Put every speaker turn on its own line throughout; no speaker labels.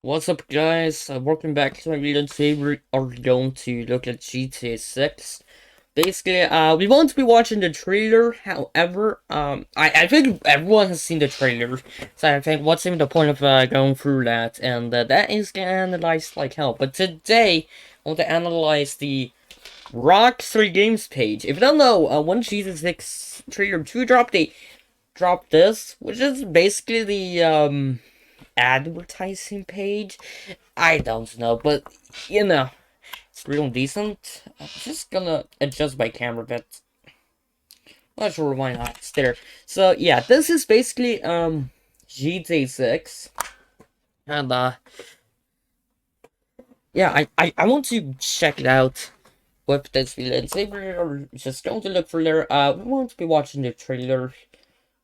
What's up, guys? Welcome back to my video. Today we are going to look at GTA 6. Basically, we won't be watching the trailer. However, I think everyone has seen the trailer, so I think what's even the point of going through that? And that is gonna analyze like hell. But today, I want to analyze the Rockstar Games page. If you don't know, when GTA 6 trailer 2 dropped, they dropped this, which is basically the advertising page. I don't know, but it's real decent. I'm just gonna adjust my camera a bit. Not sure why not. It's there. So yeah, this is basically GTA 6. And yeah, I want to check it out with this video and say we're just going to look for there. We won't be watching the trailer.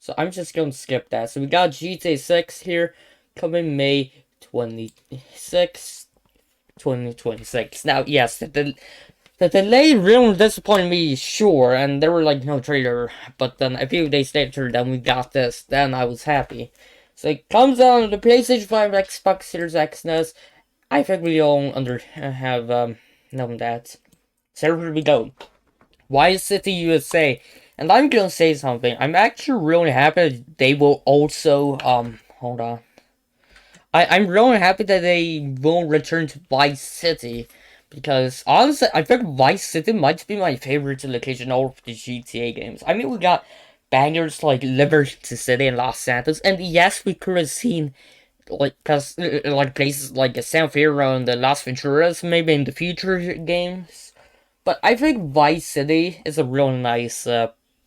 So I'm just going to skip that. So we got GTA 6 here coming May 26th, 2026. Now, yes, the delay really disappointed me, sure, and there were like no trailer, but then a few days later, then we got this, then I was happy. So it comes out on the PlayStation 5, Xbox Series X, and S. I think we all have known that. So here we go. Vice City, USA. And I'm gonna say something. I'm actually really happy that they will also, hold on. I'm really happy that they will return to Vice City. Because, honestly, I think Vice City might be my favorite location of the GTA games. I mean, we got bangers like Liberty City and Los Santos. And yes, we could have seen, like places like San Fierro and the Las Venturas, maybe in the future games. But I think Vice City is a real nice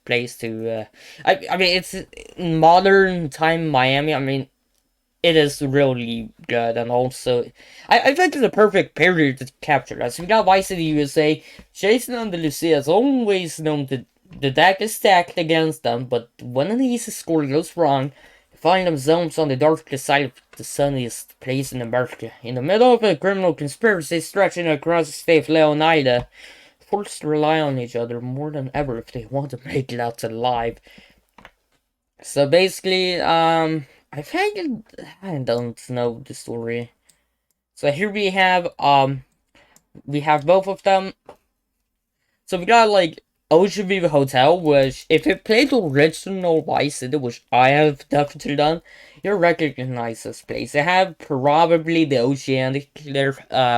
place to. I mean, it's modern time Miami. I mean, it is really good, and also I think it's a perfect period to capture that. So we got Vice City, USA. Jason and the Lucia is always known to the deck is stacked against them, but when an easy score goes wrong, they find themselves on the darkest side of the sunniest place in America, in the middle of a criminal conspiracy stretching across the state of Leonida, forced to rely on each other more than ever if they want to make it out alive. So basically, I think I don't know the story. So here we have both of them. So we got like Ocean View Hotel, which if you played the original Vice City, which I have definitely done, you'll recognize this place. They have probably the Oceanic there.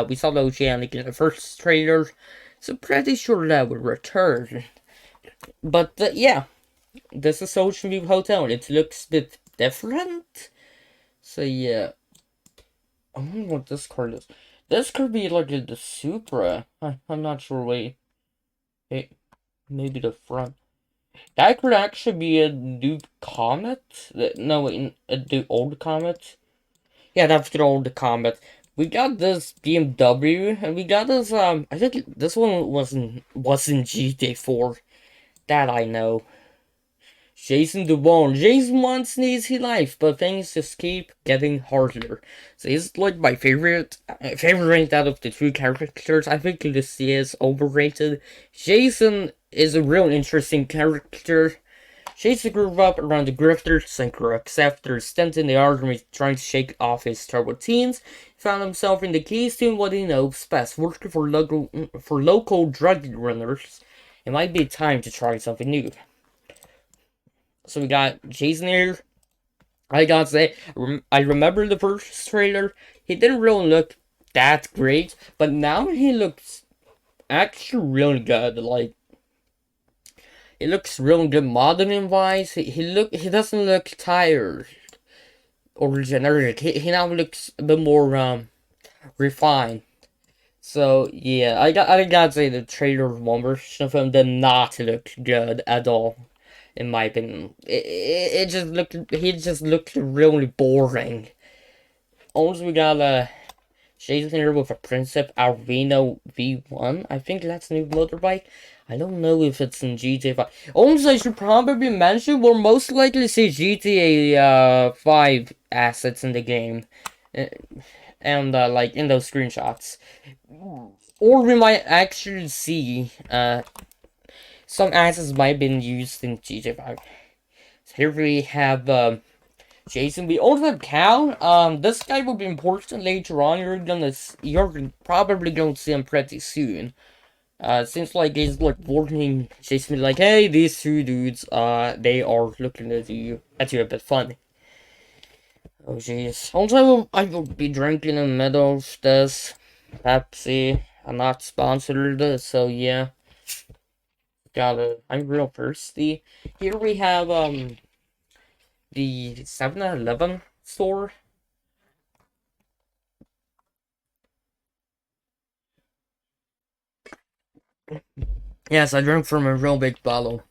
We saw the Oceanic in the first trailer, so pretty sure that would return. But yeah, this is Ocean View Hotel. It looks a bit different. So yeah, I wonder what this card is. This could be like the Supra. I'm not sure. Wait, maybe the front. That could actually be a new Comet. No, wait, the old Comet. Yeah, that's the old Comet. We got this BMW, and we got this. I think this one wasn't GTA 4. That I know. Jason DeBone. Jason wants an easy life, but things just keep getting harder. So he's like my favorite out of the two characters. I think this is overrated. Jason is a real interesting character. Jason grew up around the grifters and crooks. After a stint in the army trying to shake off his troubled teens, he found himself in the keys to what he knows best, working for local drug runners. It might be time to try something new. So we got Jason here. I gotta say, I remember the first trailer. He didn't really look that great, but now he looks actually really good. Like, he looks really good modeling wise. He doesn't look tired or generic. He now looks a bit more refined. So yeah, I gotta say the trailer one version of him did not look good at all. In my opinion, he just looked really boring. Also, we got Jason here with a Princip Arvino V1. I think that's a new motorbike. I don't know if it's in GTA 5. Also, I should probably mention we'll most likely see GTA 5 assets in the game. And like in those screenshots. Or we might actually see some assets might have been used in GTA 5. So here we have Jason. We also have Cal. This guy will be important later on. You're probably going to see him pretty soon. It seems like he's like warning Jason, like, hey, these two dudes, they are looking at you a bit funny. Oh jeez. Also, I will be drinking in the middle of this Pepsi. I'm not sponsored, so yeah. I'm real thirsty. Here we have the 7-Eleven store. Yes, I drank from a real big bottle.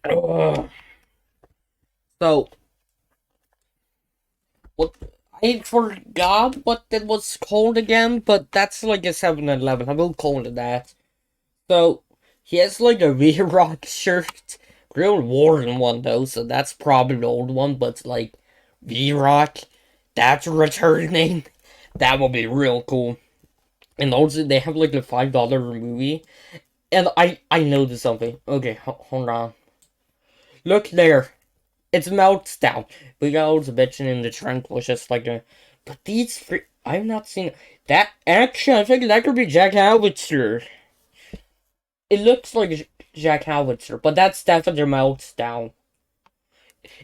Ugh. So, what I forgot what it was called again, but that's like a 7-Eleven. I will call it that. So, he has like a V-Rock shirt. Real worn one though, so that's probably the old one, but like V-Rock, that's returning. That will be real cool. And also, they have like a $5 movie. And I noticed something. Okay, hold on. Look there. It's melts down. We got all the bitching in the trunk was just like a. But these three. I've not seen. That. Actually, I think that could be Jack Howitzer. It looks like Jack Howitzer, but that's definitely melts down.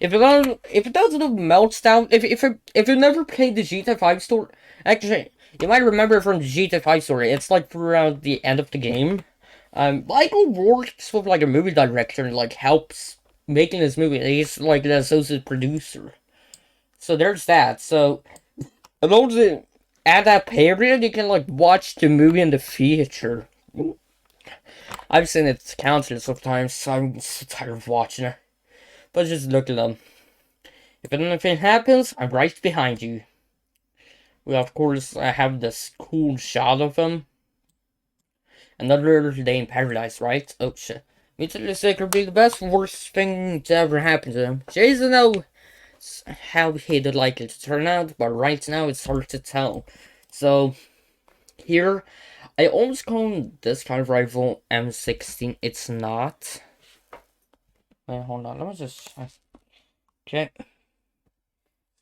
If it doesn't melts down, if you never played the GTA 5 story, actually, you might remember from the GTA 5 story. It's like around the end of the game. Michael works with like a movie director and like helps making this movie. He's like the associate producer. So there's that. So and also at that period, you can like watch the movie in the theater. I've seen it countless of times. So I'm so tired of watching it. But just look at them. If anything happens, I'm right behind you. We of course have this cool shot of him. Another day in paradise, right? Oh shit. Mutually Sick could be the best worst thing to ever happen to him. Jason knows how he'd like it to turn out, but right now it's hard to tell. So, here, I almost call this kind of rifle M16. It's not. Wait, hold on. Let me just check.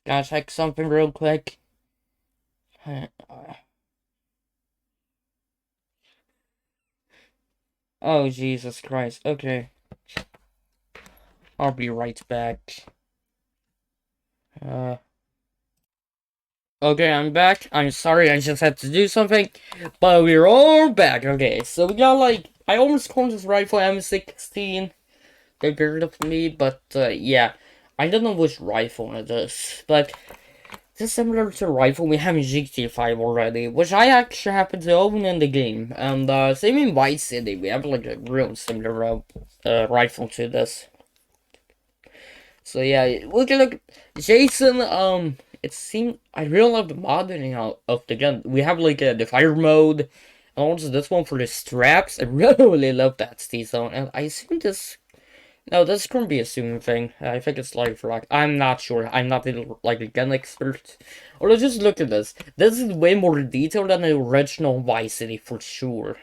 Gotta check something real quick. Oh, Jesus Christ. Okay. I'll be right back. Okay, I'm back. I'm sorry, I just had to do something. But we're all back. Okay, so we got like. I almost called this rifle M16. They buried it for me, but yeah. I don't know which rifle it is. But this is similar to the rifle we have in GTA 5 already, which I actually happen to own in the game. And same in Vice City, we have like a real similar rifle to this. So yeah, look, Jason. It seemed I really love the modeling of the gun. We have like the fire mode, and also this one for the straps. I really love that T-zone, and I assume this. No, this couldn't be a soon thing. I think it's like for like I'm not sure. I'm not like a gun expert. Or just look at this. This is way more detailed than the original Vice City for sure.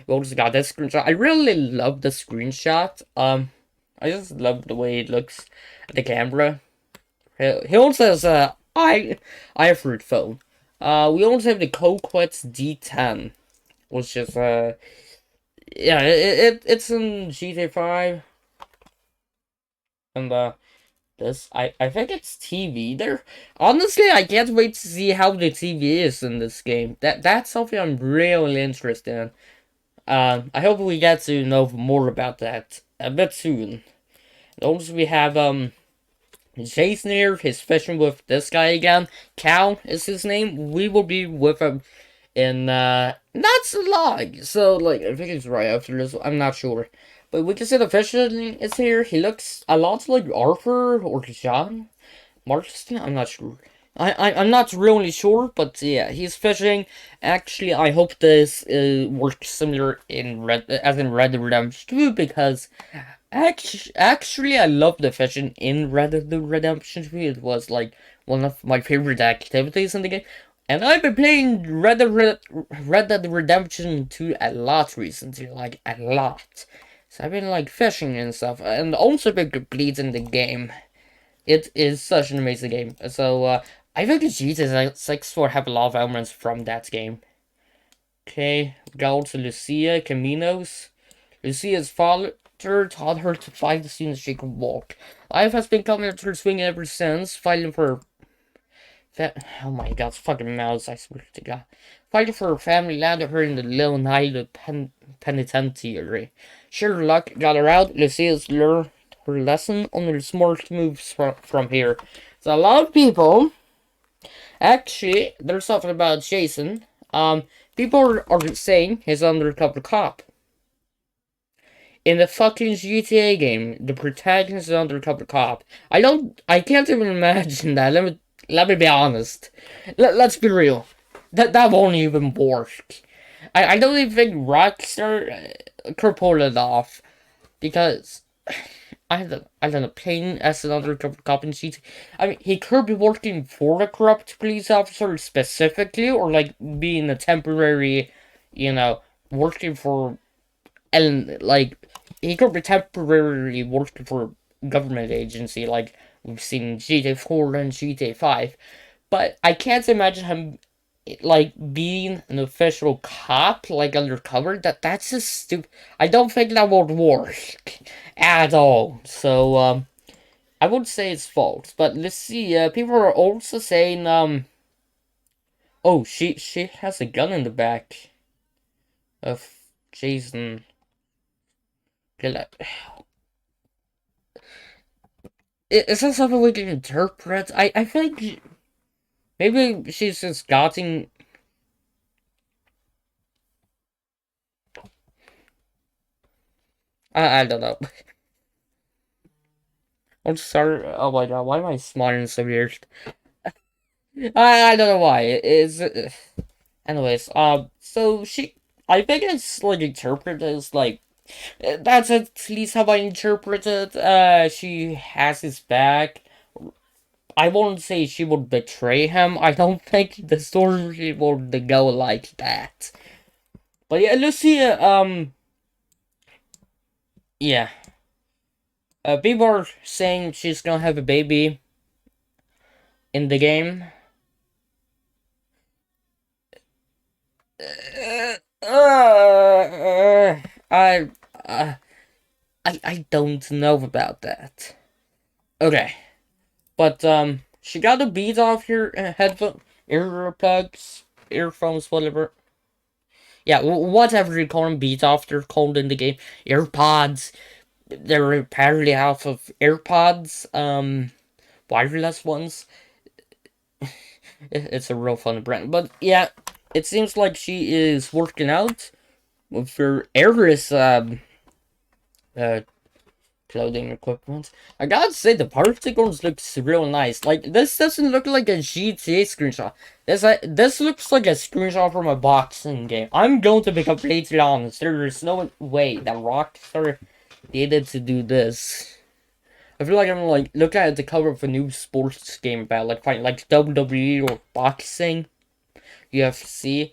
We also got this screenshot. I really love the screenshot. I just love the way it looks at the camera. He also has a iFruit phone. We also have the Coquett's D10, which is yeah, it's in GTA 5, and this I think it's TV there. Honestly, I can't wait to see how the TV is in this game. That's something I'm really interested in. I hope we get to know more about that a bit soon. Also, we have Jason here. He's fishing with this guy again. Cal is his name. We will be with him in not so long. So like I think it's right after this. I'm not sure, but we can see the fishing is here. He looks a lot like Arthur or John Marston. I'm not sure. I'm not really sure, but yeah, he's fishing. Actually, I hope this works similar in Red Dead Redemption 2 because actually, I love the fishing in Red Dead Redemption 2. It was like one of my favorite activities in the game. And I've been playing Red Dead Redemption 2 a lot recently, like a lot. So I've been like fishing and stuff, and also been completing the game. It is such an amazing game. So, I think GTA 6 will have a lot of elements from that game. Okay, we got also Lucia Caminos. Lucia's father taught her to fight as soon as she could walk. Life has been coming to her swing ever since, fighting for oh my god, fucking mouse, I swear to god. Fighting for her family landed her in the Lone Island Penitentiary. Sheer luck got her out. Lucia's learned her lesson on her smart moves from here. So a lot of people, actually, there's something about Jason. People are saying he's an undercover cop. In the fucking GTA game, the protagonist is an undercover cop. I can't even imagine that. Let me be honest. Let's be real. That won't even work. I don't even think Rockstar could pull it off because I don't know, playing as an undercover cop in GTA. I mean, he could be working for a corrupt police officer specifically, or like being a temporary, working for, and like he could be temporarily working for a government agency, like we've seen in GTA 4 and GTA 5. But I can't imagine him like being an official cop, like undercover. That's just stupid. I don't think that would work at all. So I would say it's false. But let's see. People are also saying oh, she has a gun in the back of Jason. Is that something we can interpret? I think maybe she's just gotten. I don't know. I'm sorry. Oh my god, why am I smiling so weird? I don't know why. It's anyways. So I think it's like interpreted as like that's at least how I interpret it. She has his back. I won't say she would betray him. I don't think the story would go like that. But yeah, Lucia. Yeah. People are saying she's gonna have a baby in the game. I, uh, I don't know about that. Okay, but she got a beat off your headphone, earplugs, earphones, whatever. Yeah, whatever you call them, beat off. They're called in the game. AirPods. They're apparently half of AirPods. Wireless ones. It's a real fun brand, but yeah, it seems like she is working out with her Aeris uh clothing equipment. I gotta say the particles looks real nice. Like this doesn't look like a GTA screenshot. This looks like a screenshot from a boxing game. I'm going to be completely honest. There is no way that Rockstar needed to do this. I feel like I'm like looking at the cover of a new sports game about like fighting like WWE or boxing, UFC.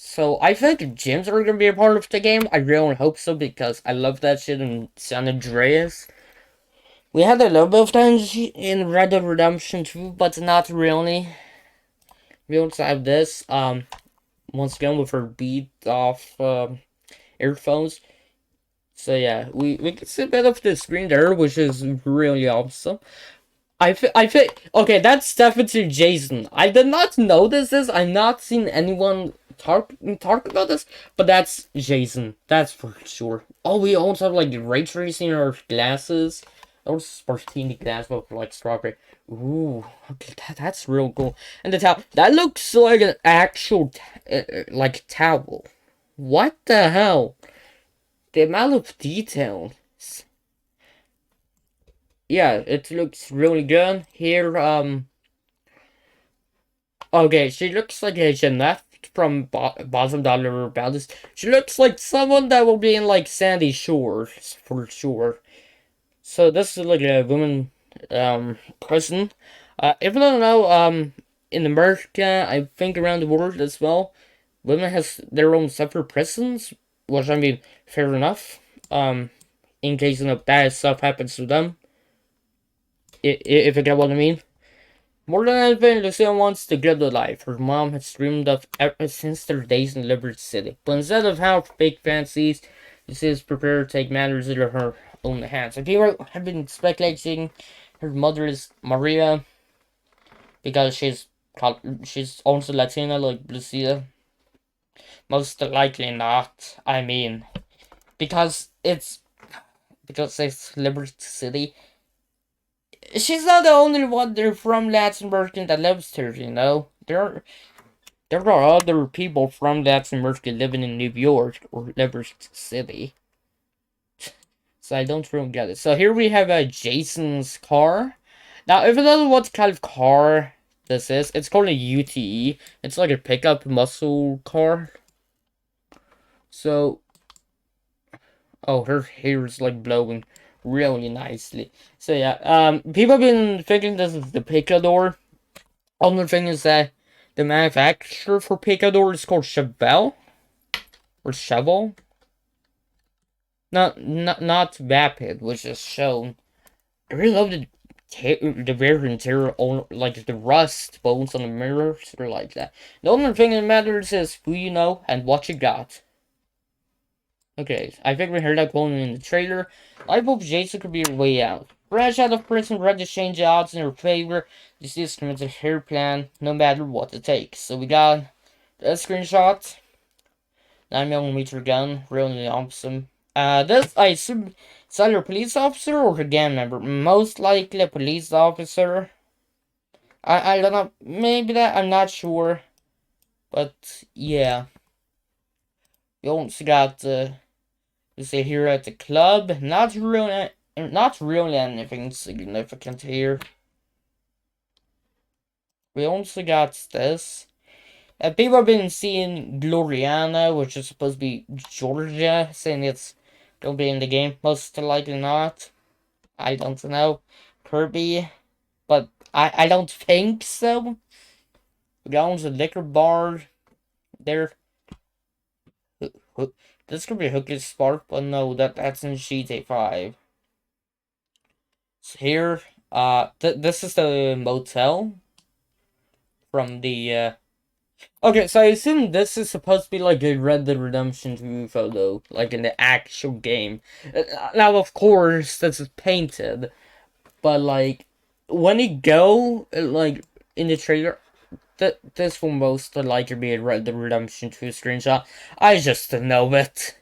So I feel like gyms are gonna be a part of the game. I really hope so because I love that shit in San Andreas. We had a little bit of that in Red Dead Redemption 2, but not really. We also have this, once again with her beat off earphones. So yeah, we can see a bit of the screen there, which is really awesome. I think okay, that's definitely Jason. I did not notice this. I've not seen anyone talk about this, but that's Jason. That's for sure. Oh, we also have like ray tracing our glasses. Those Spartini glasses with like strawberry. Ooh, okay, that's real cool. And the towel that looks like an actual like towel. What the hell? The amount of detail. Yeah, it looks really good. Here, okay, she looks like a Jeanette from Bottom Dollar Battles. She looks like someone that will be in like Sandy Shores for sure. So this is like a woman, prison. Even though now, in America, I think around the world as well, women has their own separate prisons, which I mean, fair enough. In case bad stuff happens to them. if you get what I mean. More than anything, Lucia wants to get the life her mom has dreamed of ever since their days in Liberty City. But instead of how fake fancies, Lucia is prepared to take matters into her own hands. And people have been speculating her mother is Maria because she's also Latina like Lucia. Most likely not. I mean, because it's Liberty City. She's not the only one there from Latin America that lives here, you know. There are other people from Latin America living in New York or Liberty City. So I don't really get it. So here we have Jason's car. Now, if you don't know what kind of car this is, it's called a UTE. It's like a pickup muscle car. So, oh, her hair is like blowing really nicely. So yeah, people have been thinking this is the Picador. Only thing is that the manufacturer for Picador is called Chevelle or Chevelle. Not Vapid, which is shown. I really love the rear interior, like the rust bones on the mirrors or like that. The only thing that matters is who you know and what you got. Okay, I think we heard that quote in the trailer. I hope Jason could be a way out. Fresh out of prison, ready to change the odds in her favor. This is committed her plan, no matter what it takes. So we got a screenshot. 9mm gun, really awesome. This, I assume, is either a police officer or a gang member. Most likely a police officer. I don't know, maybe that, I'm not sure. But, yeah. We also got, you see here at the club, not really anything significant here. We also got this. People have been seeing Gloriana, which is supposed to be Georgia, saying it's gonna be in the game. Most likely not. I don't know. Kirby, but I don't think so. We got a liquor bar there. This could be Hooker's Spark, but no, that's in GTA 5. So here, this is the motel from the, Okay, so I assume this is supposed to be like a Red Dead Redemption 2 photo, like in the actual game. Now, of course, this is painted, but like, when you go, like, in the trailer, this will most likely be a Red Dead Redemption 2 screenshot. I just know it.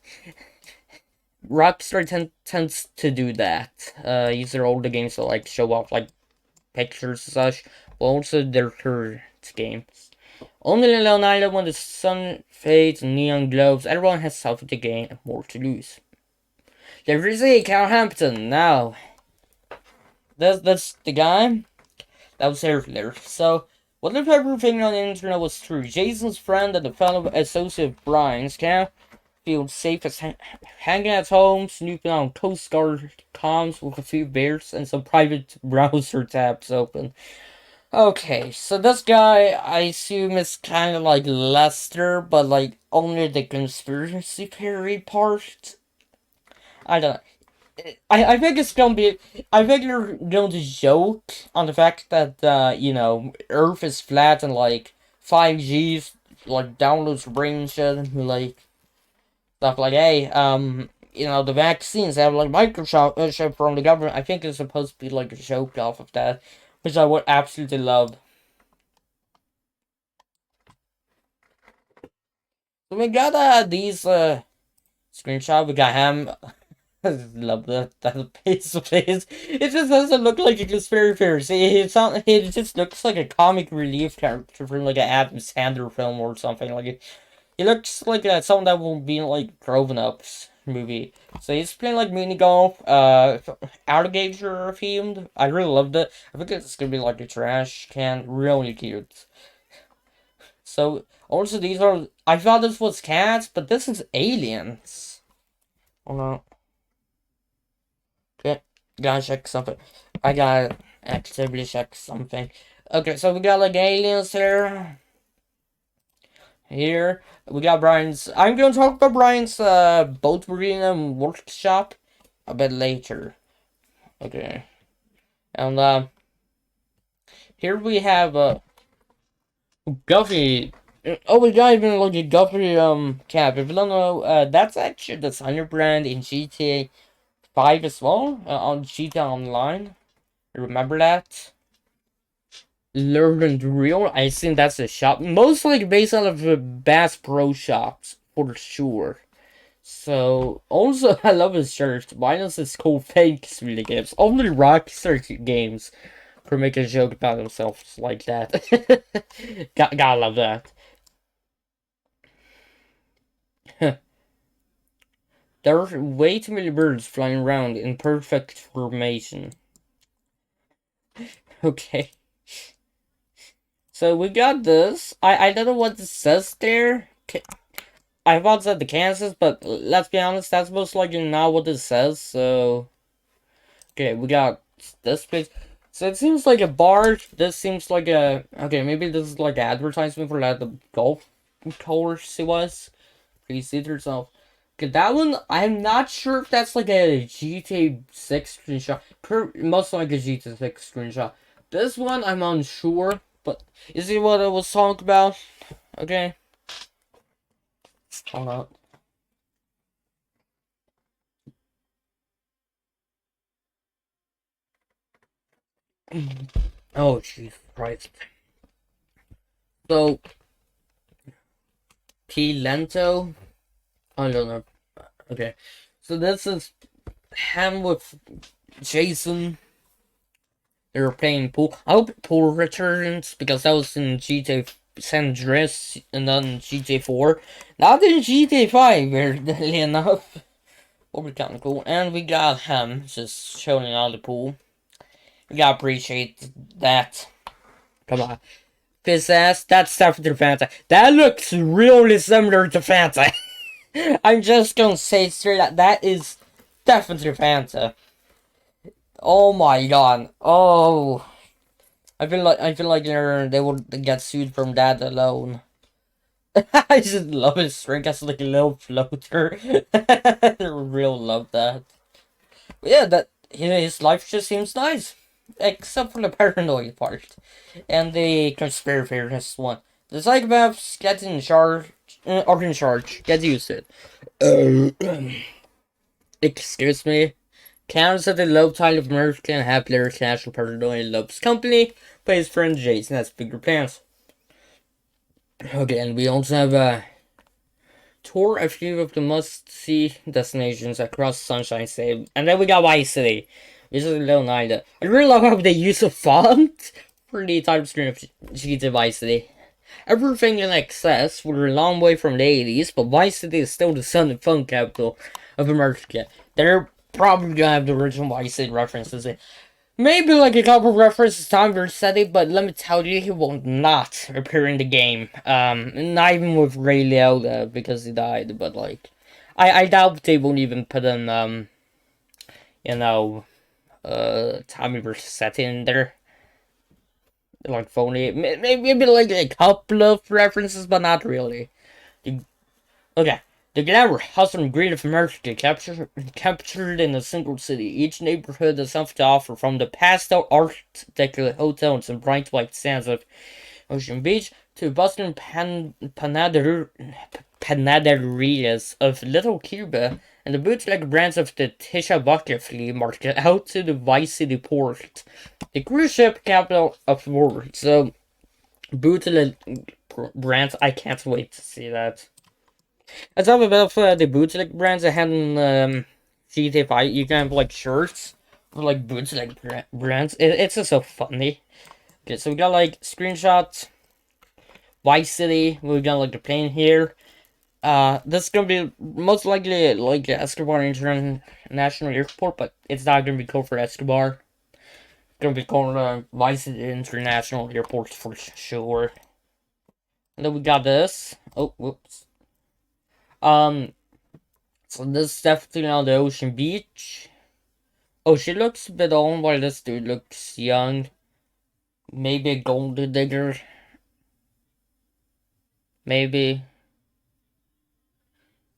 Rockstar tends to do that. Use their older games to like show off like pictures and such, but also their current games. Only in Long Island, when the sun fades and neon glows, everyone has something to gain and more to lose. There is a Hampton now. That's the guy that was earlier. So, what if everything on the internet was true? Jason's friend and the fellow associate Brian's can't feel safe as hanging at home, snooping on Coast Guard comms with a few beers and some private browser tabs open. Okay, so this guy, I assume, is kind of like Lester, but like only the conspiracy theory part. I don't know. I think it's gonna be. I think they're going to joke on the fact that you know, Earth is flat and like 5G's like downloads range and like stuff like, hey, you know, the vaccines have like Microsoft from the government. I think it's supposed to be like a joke off of that, which I would absolutely love. So we got these screenshot. We got him. I love that piece of face. It just doesn't look like a conspiracy theory. It just looks like a comic relief character from like an Adam Sandler film or something. Like it looks like someone that will be in like Grown Ups movie. So he's playing like mini golf, alligator themed. I really loved it. I think it's gonna be like a trash can. Really cute. So also these are. I thought this was cats, but this is aliens. Oh no. Okay, gotta check something. I gotta actively check something. Okay, so we got like aliens here. Here we got Brian's. I'm gonna talk about Brian's boat marina workshop a bit later. Okay. And here we have Guffy. Oh, we got even like a Guffy cap. If you don't know, that's actually the designer brand in GTA 5 as well, on GTA Online. Remember that? Learn and Real. I think that's a shop, most likely based out of Bass Pro Shops for sure. So also, I love his shirt. Minus his cool fakes really games. Only Rockstar games could make a joke about themselves like that. Gotta love that. There are way too many birds flying around in perfect formation. Okay. So we got this. I don't know what this says there. I thought it said the Kansas, but let's be honest, that's most likely not what it says, so... Okay, we got this page. So it seems like a bar. This seems like a... Okay, maybe this is like advertisement for like the golf course it was. Please see it yourself. Okay, that one, I'm not sure if that's like a GTA 6 screenshot. Most like a GTA 6 screenshot. This one, I'm unsure, but is it what I was talking about? Okay. Hold on. Oh, Jesus Christ. So, P. Lento? I don't know. Okay. So this is him with Jason. They were playing pool. I hope pool returns because that was in GTA San Andreas and then GTA 4. Not in GTA 5, weirdly enough. Will be kinda cool. And we got him just showing out the pool. We gotta appreciate that. Come on. His ass, that's definitely Fanta. That looks really similar to Fanta. I'm just gonna say straight up, that is definitely Fanta. Oh my god. Oh, I feel like they would get sued from that alone. I just love his drink as like a little floater. I real love that. But yeah, that his life just seems nice, except for the paranoid part and the conspiracy theorist one. The psychopaths get in charge, are in charge. Get used to it. Excuse me. Counts at the love tile of America and have players national paranoid loves company by his friend Jason has bigger plans. Okay, and we also have tour a few of the must-see destinations across Sunshine State, and then we got Vice City, which is a little nice. I really love how they use a font for the title screen of GTA Vice City. Everything in excess, we're a long way from the 80s, but Vice City is still the sun and fun capital of America. They're probably gonna have the original Vice City references in. Maybe like a couple references to Tom Vercetti, but let me tell you, he will not appear in the game. Not even with Ray Liotta because he died. But like, I doubt they won't even put in you know, Tommy Vercetti in there. Like phony, maybe like a couple of references, but not really. Okay. The glamour, hustle, and greed of America captured in a single city. Each neighborhood has something to offer, from the pastel art decorated hotels and bright white sands of Ocean Beach to bustling panaderias of Little Cuba and the bootleg brands of the Tishabuca flea market out to the Vice City port, the cruise ship capital of the world. So, bootleg brands, I can't wait to see that. I talk about the bootleg brands I had in GTA 5. You can have like shirts with like bootleg brands. It's just so funny. Okay, so we got like screenshots. Vice City. We got like the plane here. This is gonna be most likely like Escobar International Airport, but it's not gonna be called for Escobar. It's gonna be called Vice City International Airport for sure. And then we got this. Oh, whoops. Um, so this is definitely on the Ocean Beach. Oh, she looks a bit old while this dude looks young. Maybe a gold digger. Maybe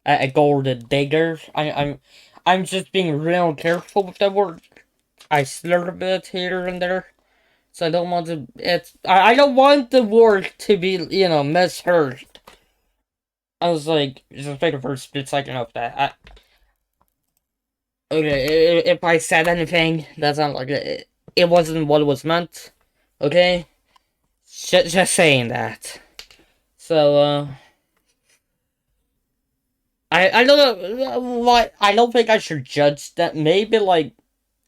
a gold digger. I'm just being real careful with that word. I slur a bit here and there. So I don't want to. I don't want the word to be misheard. I was like just thinking for a split second of that. Okay, if I said anything that's not like it wasn't what it was meant. Okay, just saying that. So I don't know why. I don't think I should judge that. Maybe like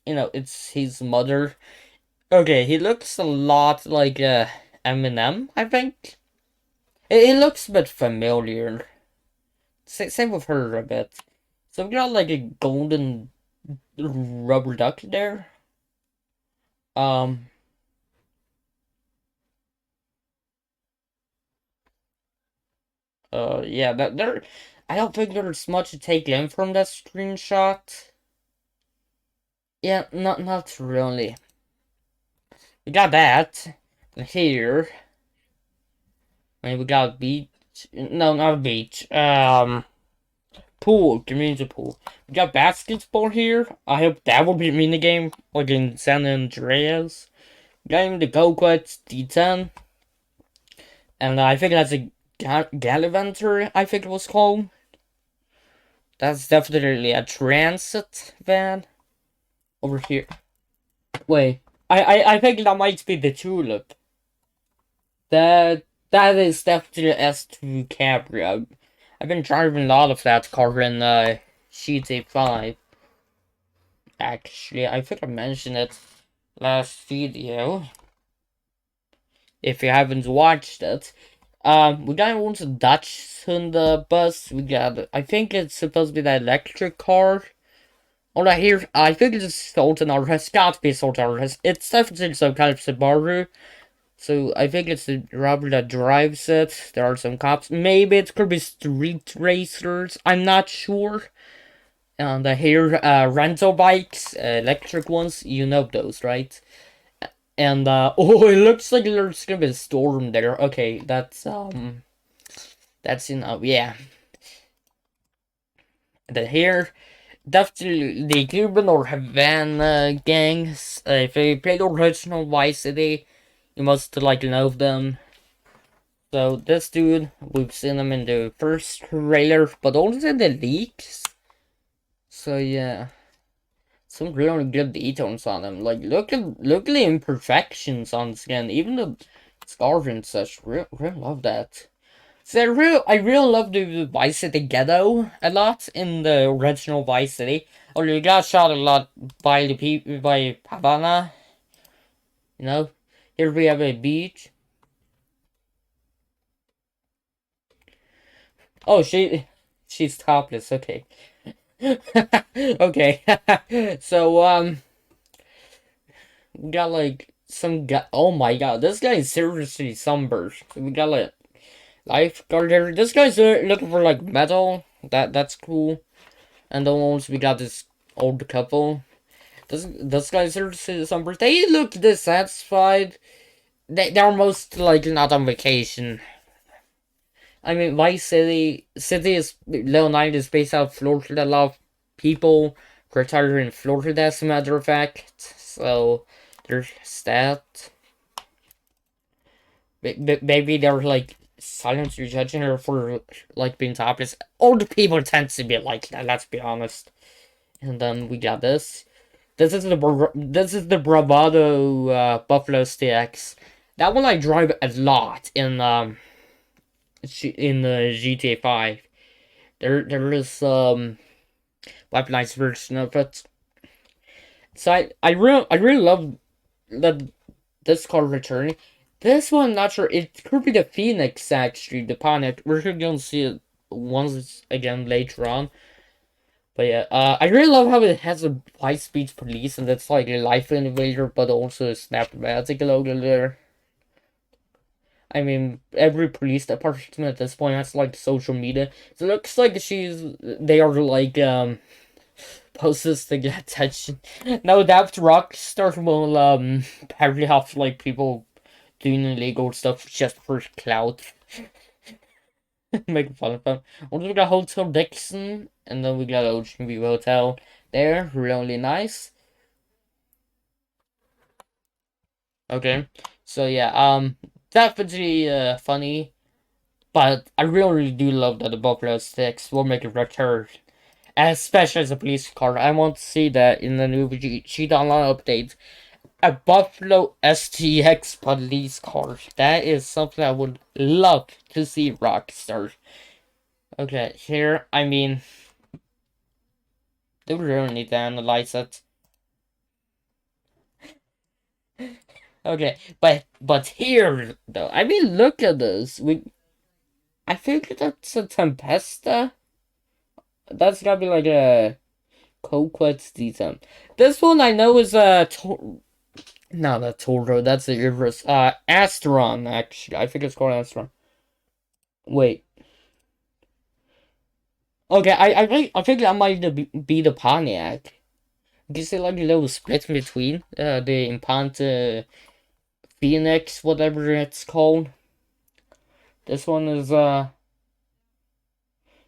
it's his mother. Okay, he looks a lot like Eminem. I think it looks a bit familiar. Same with her a bit. So we got like a golden rubber duck there. Um. Yeah. That there. I don't think there's much to take in from that screenshot. Yeah. Not really. We got that. Here. I mean, we got a beach. No, not a beach. Pool. Community pool. We got basketball here. I hope that will be a mini game like in San Andreas. Game the Go-Kart D10. And I think that's a Gallivanter, I think it was called. That's definitely a transit van. Over here. Wait. I think that might be the Tulip. That is definitely S2 Cabrio. I've been driving a lot of that car in GTA 5. Actually, I think I mentioned it last video. If you haven't watched it. We got one Dutch on the bus. We got, I think it's supposed to be the electric car. All I hear, I think it's Sultan or has got to be Sultan or has. It's definitely some kind of Subaru. So I think it's the robber that drives it. There are some cops. Maybe it could be street racers. I'm not sure. And I hear rental bikes, electric ones. You know those, right? And oh, it looks like there's gonna be a storm there. Okay, that's yeah. And then here, definitely the Cuban or Havana gangs. If you played original Vice City, you must like know them. So this dude, we've seen him in the first trailer, but also in the leaks. So yeah, some really good details on him. Like look at the imperfections on skin, even the scarf and such. Real love that. So I really love the Vice City ghetto a lot in the original Vice City. Or you got shot a lot by the people by Havana. You know, here we have a beach. Oh, she's topless. Okay, okay. So we got like some guy. Oh my god, this guy is seriously sunburned. We got like lifeguard here. This guy's looking for like metal. That's cool. And then once we got this old couple. This guy's seriously sunburned. They look dissatisfied. They're most likely not on vacation. I mean, Vice City is Little Night is based out of Florida. A lot of people retire in Florida, as a matter of fact. So there's that. Maybe they're like silently judging her for like being topless. Old people tend to be like that. Let's be honest. And then we got this. This is the Bravado Buffalo Stx. That one I drive a lot in the GTA 5. There is weaponized version of it. So I really love that this car returning. This one, not sure. It could be the Phoenix actually, the Pontiac. We're gonna see it once again later on. But yeah, I really love how it has a high-speed police and it's like a life invader, but also a Snapmatic logo there. I mean, every police department at this point has like social media. So it looks like they are like posts to get attention. No doubt Rockstar will apparently have like people doing illegal stuff just for clout. Making fun of them. Also, we got Hotel Dixon, and then we got Ocean View Hotel there. Really nice. Okay, so yeah, definitely funny, but I really do love that the Buffalo Sticks will make a return, especially as a police car. I want to see that in the new Cheetah Online update. A Buffalo STX police car. That is something I would love to see Rockstar. Okay, here, I mean, they really need to analyze it. Okay, but here though, I mean, look at this. I think that's a Tempesta. That's gotta be like a Coquet's Decent. This one I know is a no, that's Toro. That's the Everest. Astron actually. I think it's called Astron. Wait. Okay, I think that might be the Pontiac. You see like a little split between the Impanta Phoenix, whatever it's called. This one is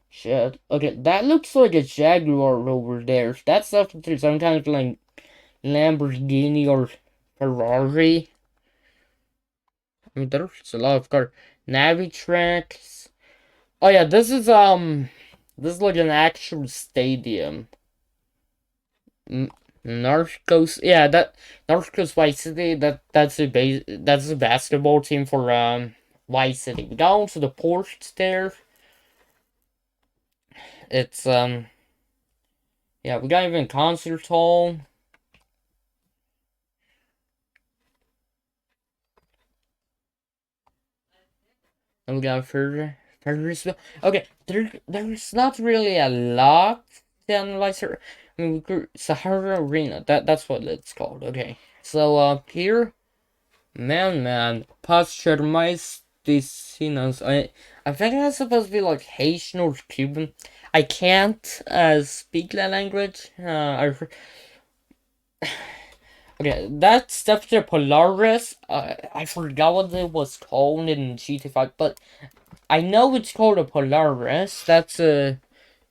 shit. Okay, that looks like a Jaguar over there. That's definitely some kind of like Lamborghini or Ferrari. I mean, there's a lot of car. Navitrax. Oh yeah, this is like an actual stadium. Narcos, yeah, that Narcos Vice City. That's a basketball team for Vice City. We got onto the port there. It's yeah, we got even concert hall. And we got Ferrisville. Okay, there's not really a lot to analyze here. I mean, Sahara Arena. That's what it's called. Okay, so here, man, Pasteurmeistinos. I think that's supposed to be like Haitian or Cuban. I can't speak that language. Okay, that's definitely Polaris. I forgot what it was called in GT5, but I know it's called a Polaris. That's a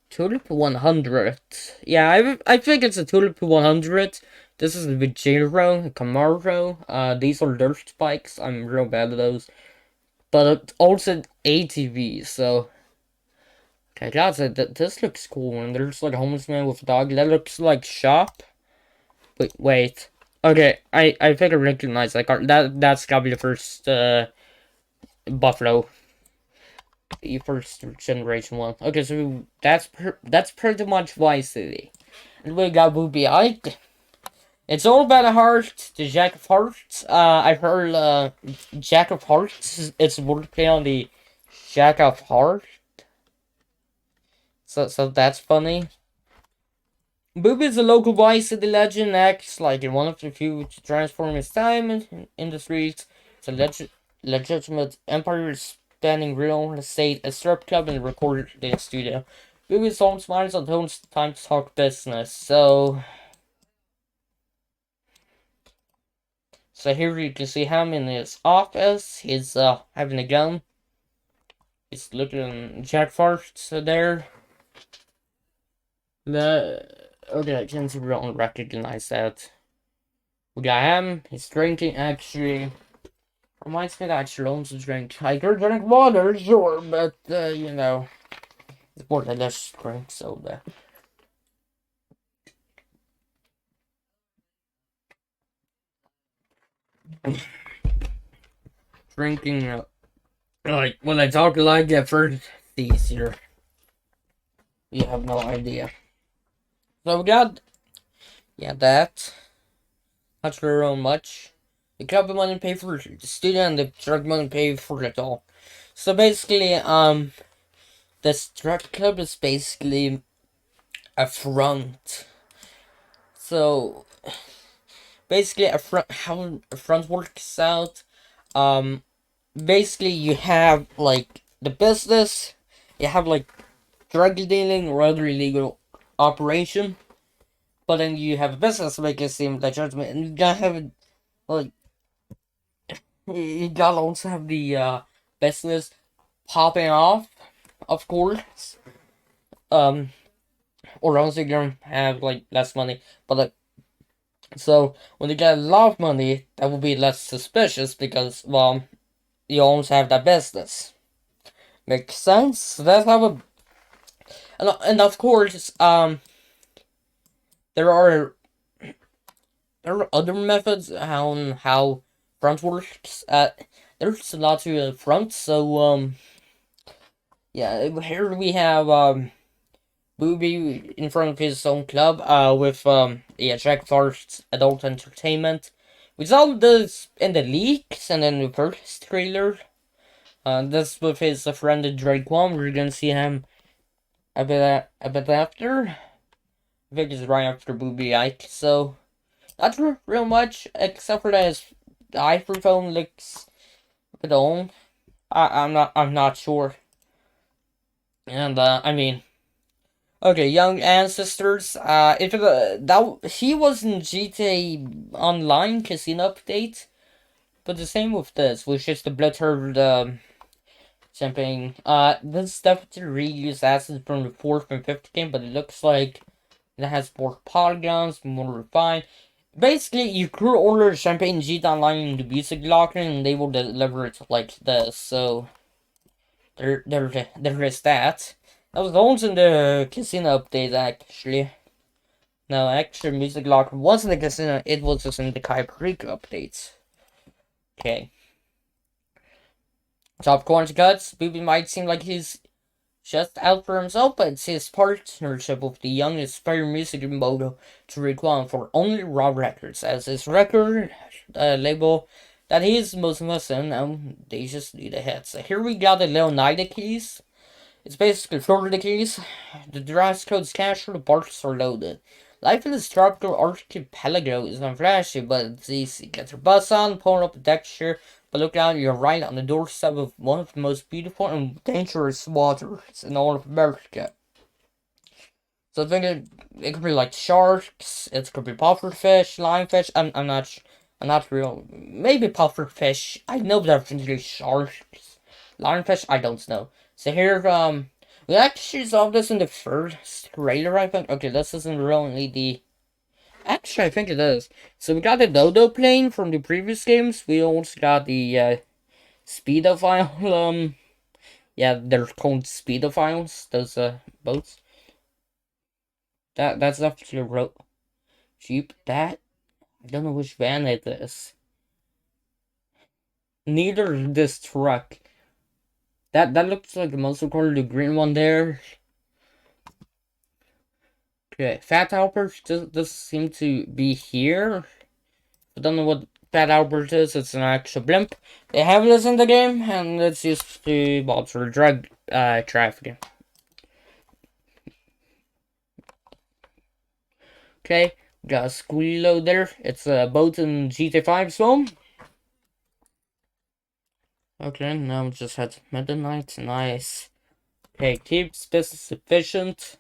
Tulip 100. Yeah, I think it's a Tulip 100. This is the Vigero, Camaro. These are dirt bikes. I'm real bad at those. But also ATVs, so... Okay, guys, this looks cool. And there's like a homeless man with a dog. That looks like shop. Wait. Okay, I think I recognize that car. That's gotta be the first Buffalo, the first generation one. Okay, so that's pretty much Vice City, and we got Booby Ike. It's all about a heart, the Jack of Hearts. I heard Jack of Hearts. It's wordplay on the Jack of Heart. So that's funny. Booby is a local Vice City legend, acts like in one of the few to transform his time in the streets. It's a legitimate empire spanning real estate, a strip club, and a recording studio. Booby's home smiles on Tone's time to talk business. So here you can see him in his office. He's having a gun. He's looking at Jack Farts there. Okay, I can't really recognize that. We got him. He's drinking, actually. Reminds me that I actually owns a drink. I could drink water, sure, but, you know. It's more than just drink soda. Drinking, like, when I talk like that first, it's easier. You have no idea. So we got, yeah, that. Not sure how much. The club money pay for the student and the drug money pay for it all. So basically, this drug club is basically a front. So basically, how a front works out. Basically, you have like the business. You have like drug dealing or other illegal operation. But then you have a business to make it seem legitimate, and you gotta have like you gotta also have the business popping off, of course. Um, or else you're gonna have like less money. But like So when you get a lot of money, that will be less suspicious because, well, you always have that business. Makes sense? So that's how it. And of course, there are other methods on how front works. There's a lot to front. So yeah, here we have Booby in front of his own club. With yeah, Jack Forrest's Adult Entertainment. We saw this in the leaks and then the first trailer. That's with his friend Drake One. We're gonna see him a bit after. I think it's right after Booby Ike. So not real much, except for that his iPhone looks a bit old. I'm not sure. And I mean, okay, Young Ancestors. If that he was in GTA Online Casino update, but the same with this, which is the Bloodherd campaign. This definitely reused assets from the fourth and fifth game, but it looks like it has more polygons, more refined. Basically, you could order Champagne GTA Online in the music locker, and they will deliver it like this. So there is that. That was also in the casino update actually. No, actually, music locker wasn't the casino. It was just in the Kuiper updates. Okay. Top Corn's Guts. Booby might seem like he's just out for himself, but it's his partnership with the young Aspire Music Moto to require for Only Raw Records as his record label that he's most missing, and they just need a hit. So here we got the Leonida keys. It's basically Florida keys. The dress code's casual, the parts are loaded. Life in this tropical archipelago is not flashy, but it's easy. Get your bus on, pull up a texture, but look out, you're right on the doorstep of one of the most beautiful and dangerous waters in all of America. So I think it could be like sharks, it could be pufferfish, lionfish. I'm not real. Maybe pufferfish. I know definitely sharks. Lionfish, I don't know. So here, we actually saw this in the first trailer, I think. Okay, this isn't really the. Actually, I think it is. So we got the Dodo plane from the previous games. We also got the Speedophile. Yeah, they're called Speedophiles. Those boats. That's actually a Jeep. That I don't know which van it is. Neither this truck. That looks like the muscle car, the green one there. Okay, Fat Albert does seem to be here. I don't know what Fat Albert is. It's an actual blimp. They have this in the game, and it's used to monitor drug trafficking. Okay, got a Squillo there. It's a boat in GTA 5 zone. Okay, now we just had Midnight. Nice. Okay, keeps business efficient.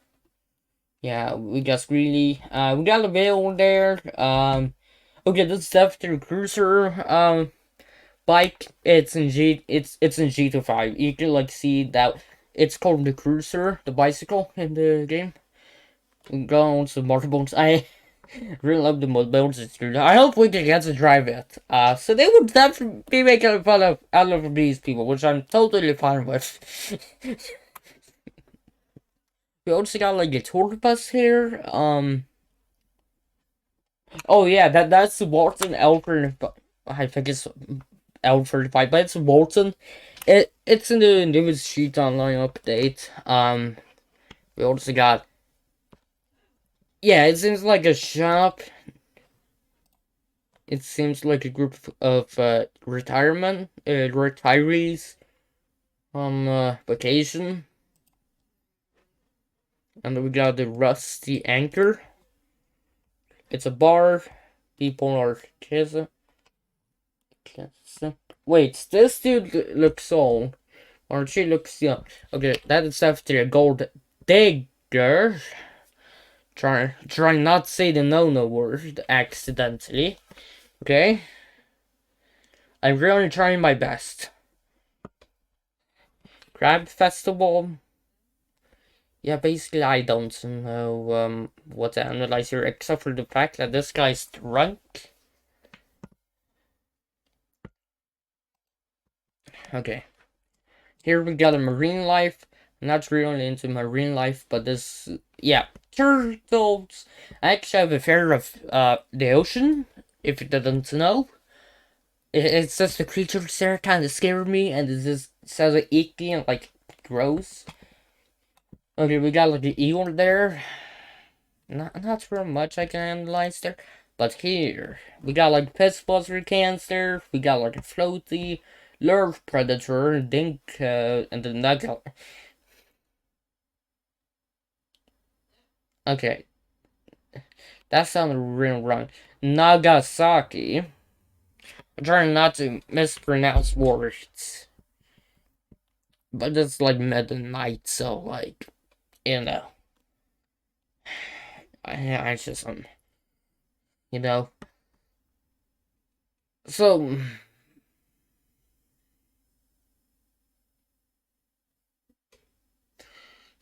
Yeah, we got really we got a veil there. Okay, this is definitely cruiser bike. It's in GTA 5. You can like see that it's called the cruiser, the bicycle in the game. We go on some motorboats. I really love the motorboats. I hope we can get to drive it. So they would definitely be making fun of out of these people, which I'm totally fine with. We also got like a tour bus here. Oh yeah, that's Walton Alfred. I think it's L35, but it's Walton. It's in the newest Sheet Online update. We also got. Yeah, it seems like a shop. It seems like a group of retirees on vacation. And then we got the Rusty Anchor. It's a bar. People are kissing. Wait, this dude looks old. Or she looks young. Okay, that is after a gold digger. Try not to say the no word accidentally. Okay? I'm really trying my best. Crab Festival. Yeah, basically, I don't know what to analyze here, except for the fact that this guy's drunk. Okay, here we got a marine life. I'm not really into marine life, but this, yeah, turtles. I actually have a fear of the ocean. If you didn't know, it's just the creatures there kind of scare me, and it just sounds like icky and like gross. Okay, we got like the eel there. Not real much I can analyze there. But here, we got like Pest Buster Cancer, we got like a Floaty, Lure Predator, Dink, and the Nugget. Okay, that sounded real wrong. Nagasaki. I'm trying not to mispronounce words. But it's like Meta Knight, so like, you know. I just, you know. So,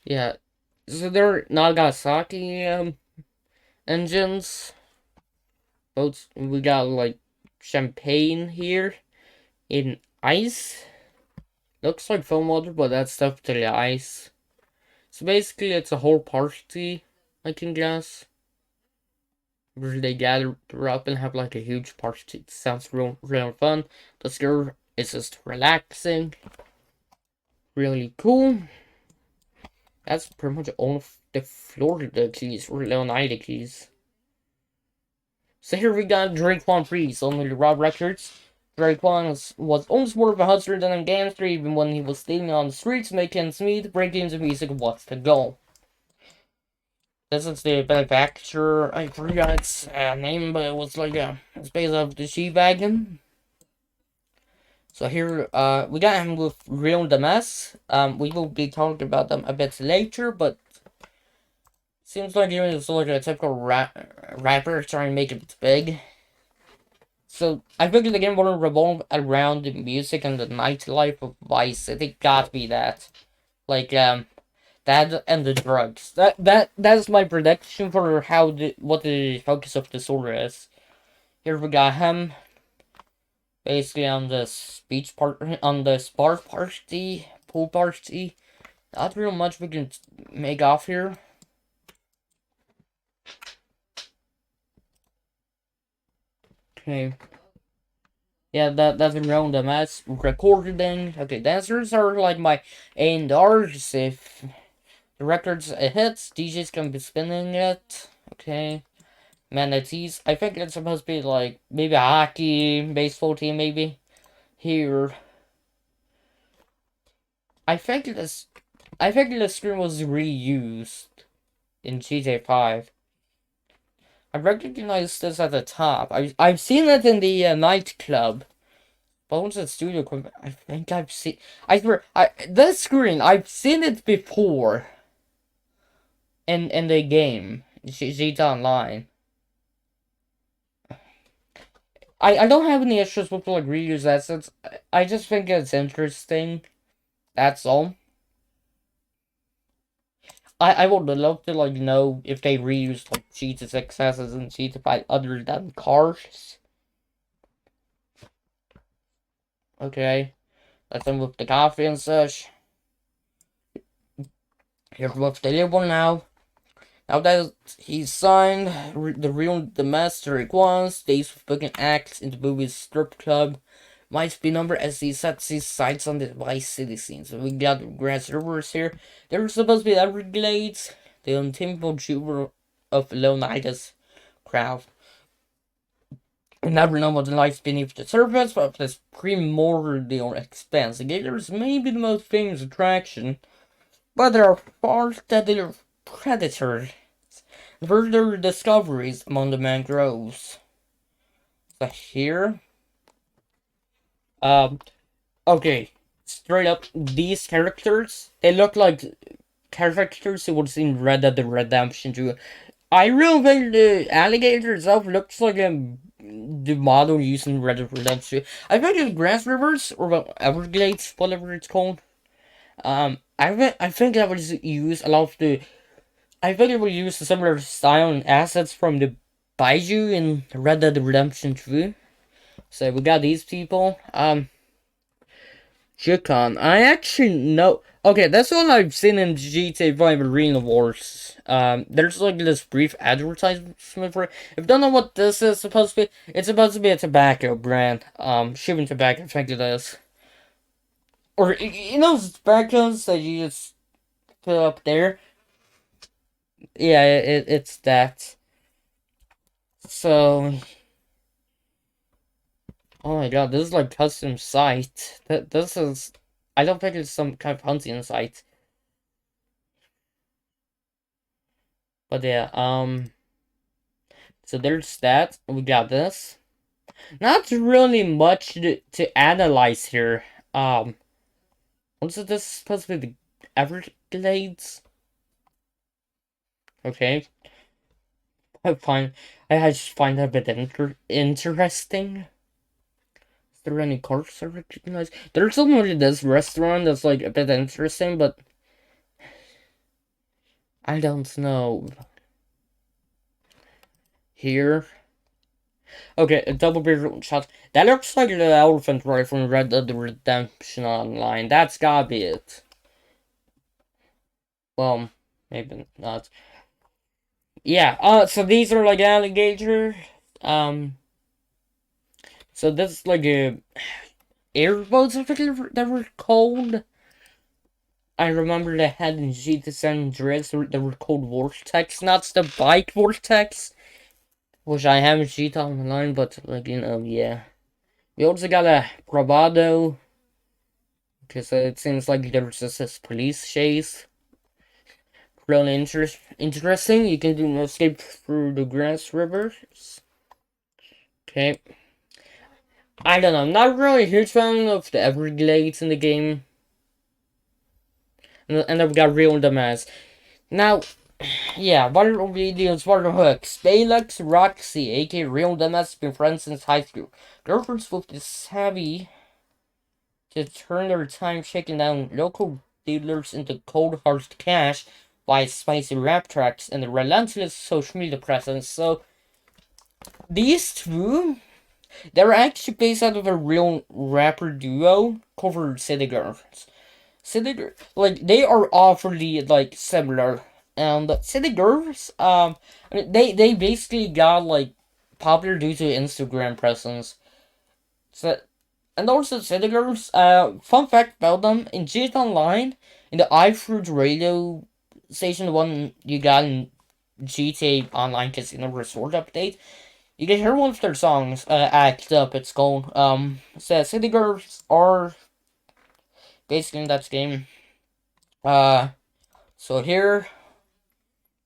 yeah. So they're Nagasaki, engines. Boats. We got like champagne here in ice. Looks like foam water, but that's definitely ice. So basically, it's a whole party, I can guess, where they gather up and have like a huge party. It sounds real fun. This girl is just relaxing, really cool. That's pretty much all of the Florida keys or Leonida keys. So here we got Drake One Freeze on the Raw Records. Drake One was almost more of a hustler than a gangster, even when he was stealing on the streets, making Smith break into music was the goal. This is the manufacturer, I forgot its name, but it was like it's based off the G-Wagon. So here, we got him with Real Damas. We will be talking about them a bit later, but seems like he was like a typical rapper trying to make it big. So I figured the game would revolve around the music and the nightlife of Vice City. Gotta be that. Like that and the drugs. That's my prediction for what the focus of the story is. Here we got him basically on the speech part on the spark party, pool party. Not real much we can make off here. Okay. Yeah, that's around the mass recording. Okay, dancers are like my A&Rs. If the record's a hit, DJs can be spinning it. Okay. Manatees. I think it's supposed to be like maybe a hockey, baseball team, maybe. Here. I think this screen was reused in GTA 5. I recognize this at the top. I've seen it in the nightclub. Bones and Studio Equipment. I think I've seen. I swear. This screen. I've seen it before. In the game, GTA Online. I don't have any issues with like reuse assets. I just think it's interesting. That's all. I would love to like know if they reuse like GTA 6 assets and GTA 5 other than cars. Okay. Let's end with the coffee and such. Here's with the label now. Now that he's signed, the master requires days of booking acts in the movie's strip club might be numbered as he sets his sights on the Vice City scene. So we got grass rivers here. There's supposed to be Everglades, the untamable jubilee of Leonidas crowd. You never know what lies beneath the surface of this primordial expanse. The Gators may be the most famous attraction, but there are far deadlier predators. Further discoveries among the mangroves. So here, okay, straight up, these characters, they look like characters who would seem Red Dead Redemption 2. I really think the alligator itself looks like the model used in Red Dead Redemption 2. I think it's Grass Rivers, or Everglades, whatever it's called. I think that was used a lot of the. I think it would use a similar style and assets from the Baiju in Red Dead Redemption 2. So we got these people. Jikon. I actually know. Okay, that's all I've seen in GTA 5 Arena Wars. There's like this brief advertisement for it. If you don't know what this is supposed to be, it's supposed to be a tobacco brand. Chewing tobacco, I think it is. Or, you know, tobaccos that you just put up there? Yeah, it's that. So, oh my god, this is like custom site. This is. I don't think it's some kind of hunting site. But yeah, so there's that. We got this. Not really much to analyze here. Also this supposed to be the Everglades? Okay. I find I just find that a bit interesting. Is there any cars I recognize? There's only this restaurant that's like a bit interesting, but I don't know. Here. Okay, a double barrel shot. That looks like the elephant right from Red Dead Redemption Online. That's gotta be it. Well, maybe not. Yeah, so these are like alligator. Um, so this is like a airboats, I think they were called. I remember they had in GTA San Andreas, they were called Vortex, not the bike Vortex, which I have in GTA Online, but like, you know, yeah. We also got a Bravado, because it seems like there's just this police chase. Really interesting. You can do an escape through the grass rivers. Okay. I don't know. I'm not really a huge fan of the Everglades in the game. And then we got Real Damas. Now, yeah, viral videos, viral hooks. Balux, Roxy, aka Real Damas, been friends since high school. Girlfriends with the savvy to turn their time shaking down local dealers into cold hard cash by spicy rap tracks and the relentless social media presence. So, these two, they're actually based out of a real rapper duo called City Girls. City Girls, like, they are awfully, like, similar. And City Girls, I mean, they basically got, like, popular due to Instagram presence. So, and also City Girls, fun fact about them, in GTA Online, in the iFruit radio station, the one you got in GTA Online Casino Resort update, you can hear one of their songs, Act Up, it's called. So City Girls are basically in that game. Uh, so here,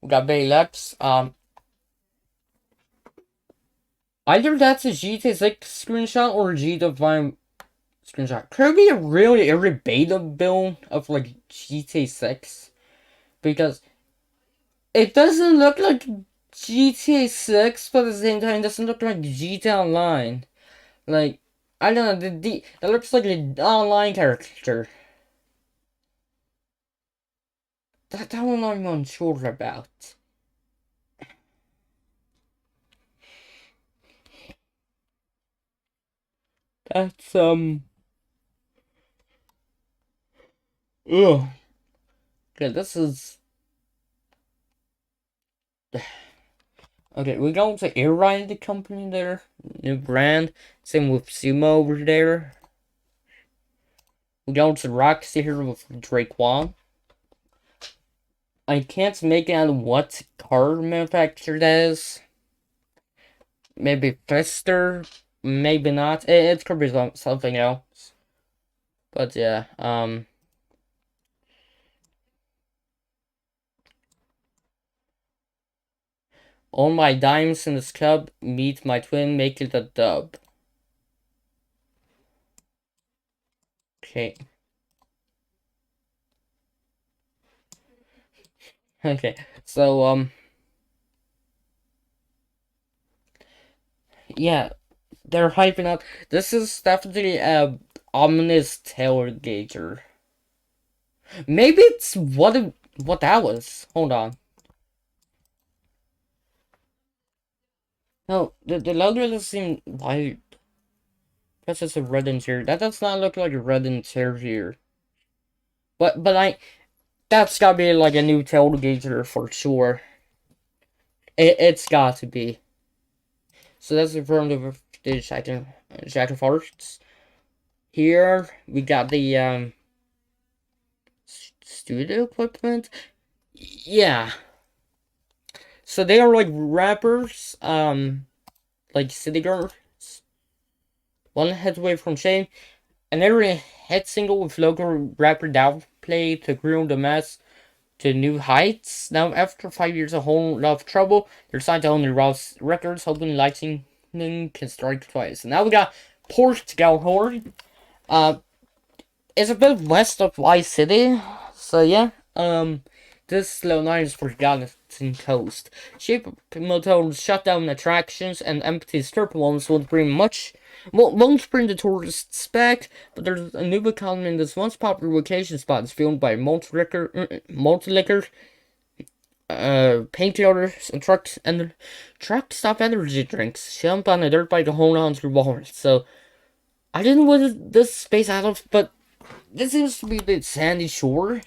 we got Baylex. Either that's a GTA 6 screenshot or a GTA 5 screenshot. Could be a really early beta build of, like, GTA 6. Because it doesn't look like GTA 6, but at the same time, it doesn't look like GTA Online. Like, I don't know, that looks like an online character. That one I'm unsure about. That's, ugh. Okay, this is... Okay, we got to Air Ride the company there. New brand. Same with Sumo over there. We got to Roxy here with Drake Wong. I can't make out what car manufacturer that is. Maybe Fister, maybe not. It could be something else. But yeah, all my dimes in this cup meet my twin, make it a dub. Okay. Okay. So yeah, they're hyping up. This is definitely a ominous tailgater. Maybe it's what that was. Hold on. No, the logo doesn't seem white. That's just a red interior. That does not look like a red interior. But that's gotta be like a new tailgater for sure. It's got to be. So that's in front of the Shadow Forests. Here we got the studio equipment. Yeah. So they are like rappers, like city girls. One heads away from shame. Another hit single with local rapper Downplay to groom the mess to new heights. Now, after 5 years of whole lot of trouble, they're signed to only Rouse Records, hoping Lightning can strike twice. And now we got Portugal Horde. It's a bit west of Vice City, so yeah. This low line is Forgotten Coast. Cheap motels, shut down attractions, and empty strip malls won't bring the tourists back, but there's a new economy in this once popular vacation spot is fueled by multi-liquor, painkillers, and truck stop energy drinks. Jump on a dirt bike and hold on to walls. So I didn't know what this space out of, but this seems to be the sandy shore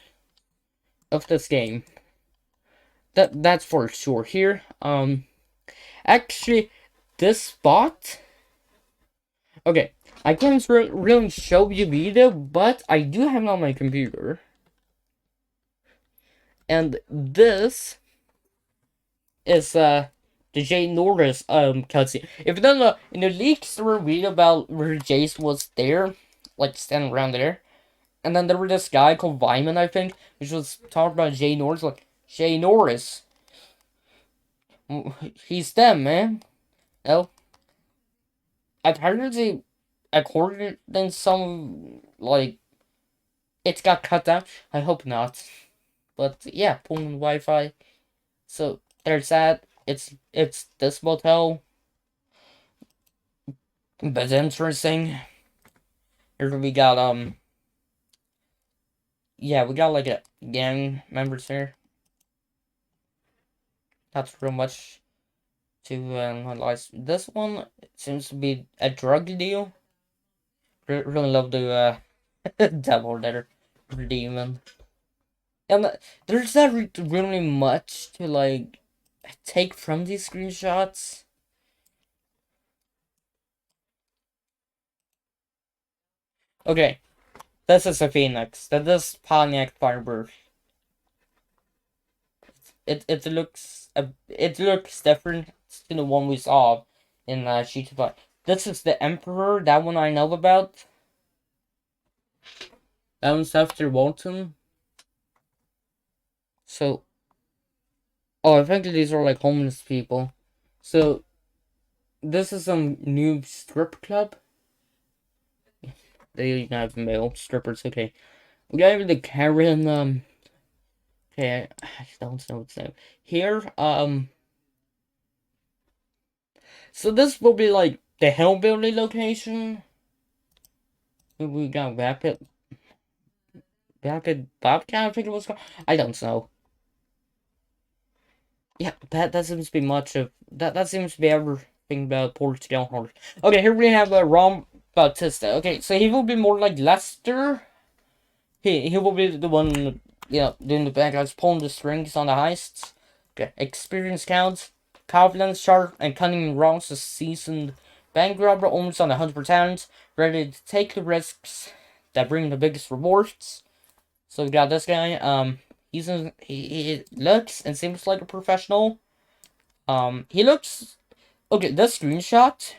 of this game. That's for sure. Here, actually, this spot. Okay, I can't really show you video, but I do have it on my computer. And this is the Jay Norris cutscene. If you don't know, in the leaks there were a video about where Jace was there, like standing around there. And then there was this guy called Vyman, I think, which was talking about Jay Norris, like, Jay Norris. He's them, man. Well, apparently, according to some, like, it's got cut out. I hope not. But yeah, pulling Wi-Fi. So there's that. It's this motel. But interesting. Here we got yeah, we got like a gang members here. That's pretty much to analyze. This one seems to be a drug deal. Really love the devil there, demon. And there's not really much to like take from these screenshots. Okay, this is a Phoenix. That is Pontiac Firebird. It looks different to the one we saw in Sheet of Blood. This is the Emperor. That one I know about. That one's after Walton. So, oh, I think these are like homeless people. So, this is some new strip club. They have male strippers. Okay, we got the Karen. Okay, I don't know what's name here. So this will be like the Hellbilly location. We got Rapid Bobcat, I think it was called. I don't know. Yeah, that seems to be much of that seems to be everything about Portugal Horse. Okay, here we have Ron Bautista. Okay, so he will be more like Lester. He will be the one, doing the bad guys, pulling the strings on the heists. Okay, experience counts, confidence, sharp, and cunning wrongs. A seasoned bank robber, almost on 100%, ready to take the risks that bring the biggest rewards. So we got this guy. He looks and seems like a professional. He looks okay. This screenshot,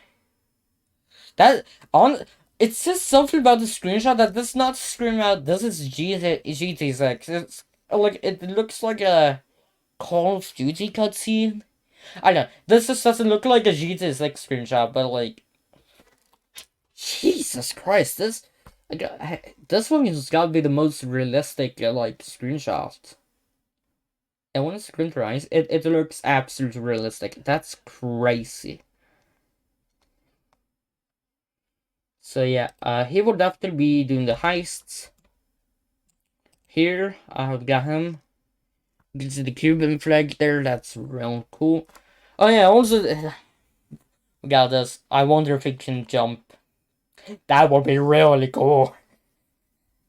that on it says something about the screenshot that does not scream out. This is GT6. It's like it looks like a Call of Duty cutscene. I know this just doesn't look like a GT6 screenshot, but like, Jesus Christ, this one has got to be the most realistic like screenshot. And when it's screenshot, it looks absolutely realistic. That's crazy. So yeah, he will definitely be doing the heists. Here, I've got him. You can see the Cuban flag there. That's real cool. Oh yeah, also we got this. I wonder if it can jump. That would be really cool.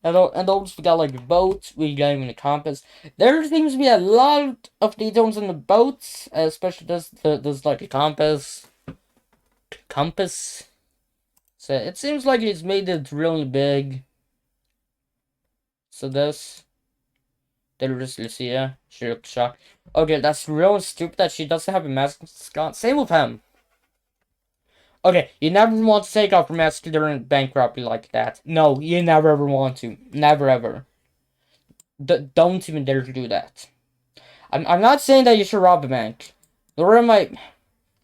And also we got like a boat. We got even a compass. There seems to be a lot of details in the boats, especially this like a compass. Compass. So it seems like it's made it really big. So this. There is Lucia. She looks shocked. Okay, that's real stupid that she doesn't have a mascot. Same with him. Okay, you never want to take off your mask during bankruptcy like that. No, you never ever want to. Never ever. Don't even dare to do that. I'm not saying that you should rob a bank. Nor am I.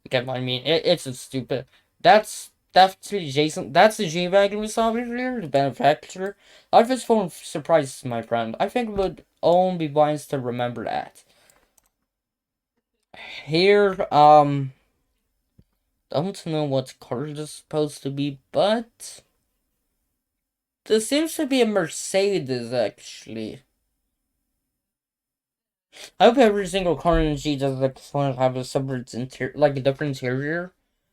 Get what I mean? It's a stupid. That's definitely Jason. That's the G wagon we saw earlier, the benefactor. A lot of his phone surprises, my friend. I think it would only be wise to remember that. Here, don't know what car this is supposed to be, but this seems to be a Mercedes, actually. I hope every single car in G does like have a separate like a different interior,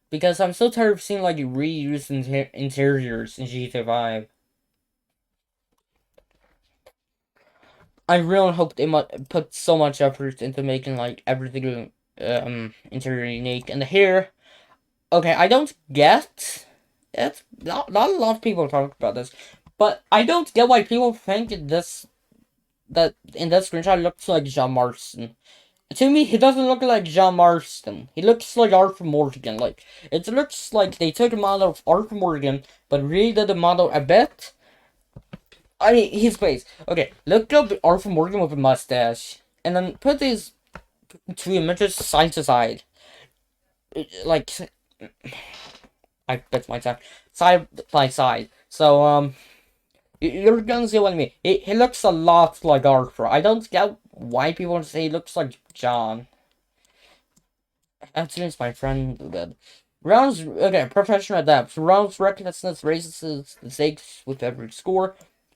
because I'm so tired of seeing like reused interiors in GTA 5. I really hope they might put so much effort into making like everything interior unique. And here, okay, I don't get it. Not a lot of people talk about this, but I don't get why people think that in that screenshot looks like John Marston. To me, he doesn't look like John Marston. He looks like Arthur Morgan. Like it looks like they took a model of Arthur Morgan, but redid the model a bit. I mean, his face. Okay, look up Arthur Morgan with a mustache, and then put these two images side to side. Like, I bet my time. Side by side. So, you're gonna see what I mean. He looks a lot like Arthur. I don't get why people say he looks like John. That's my friend. But rounds, okay, professional adapts. Rounds recklessness raises the stakes with every score.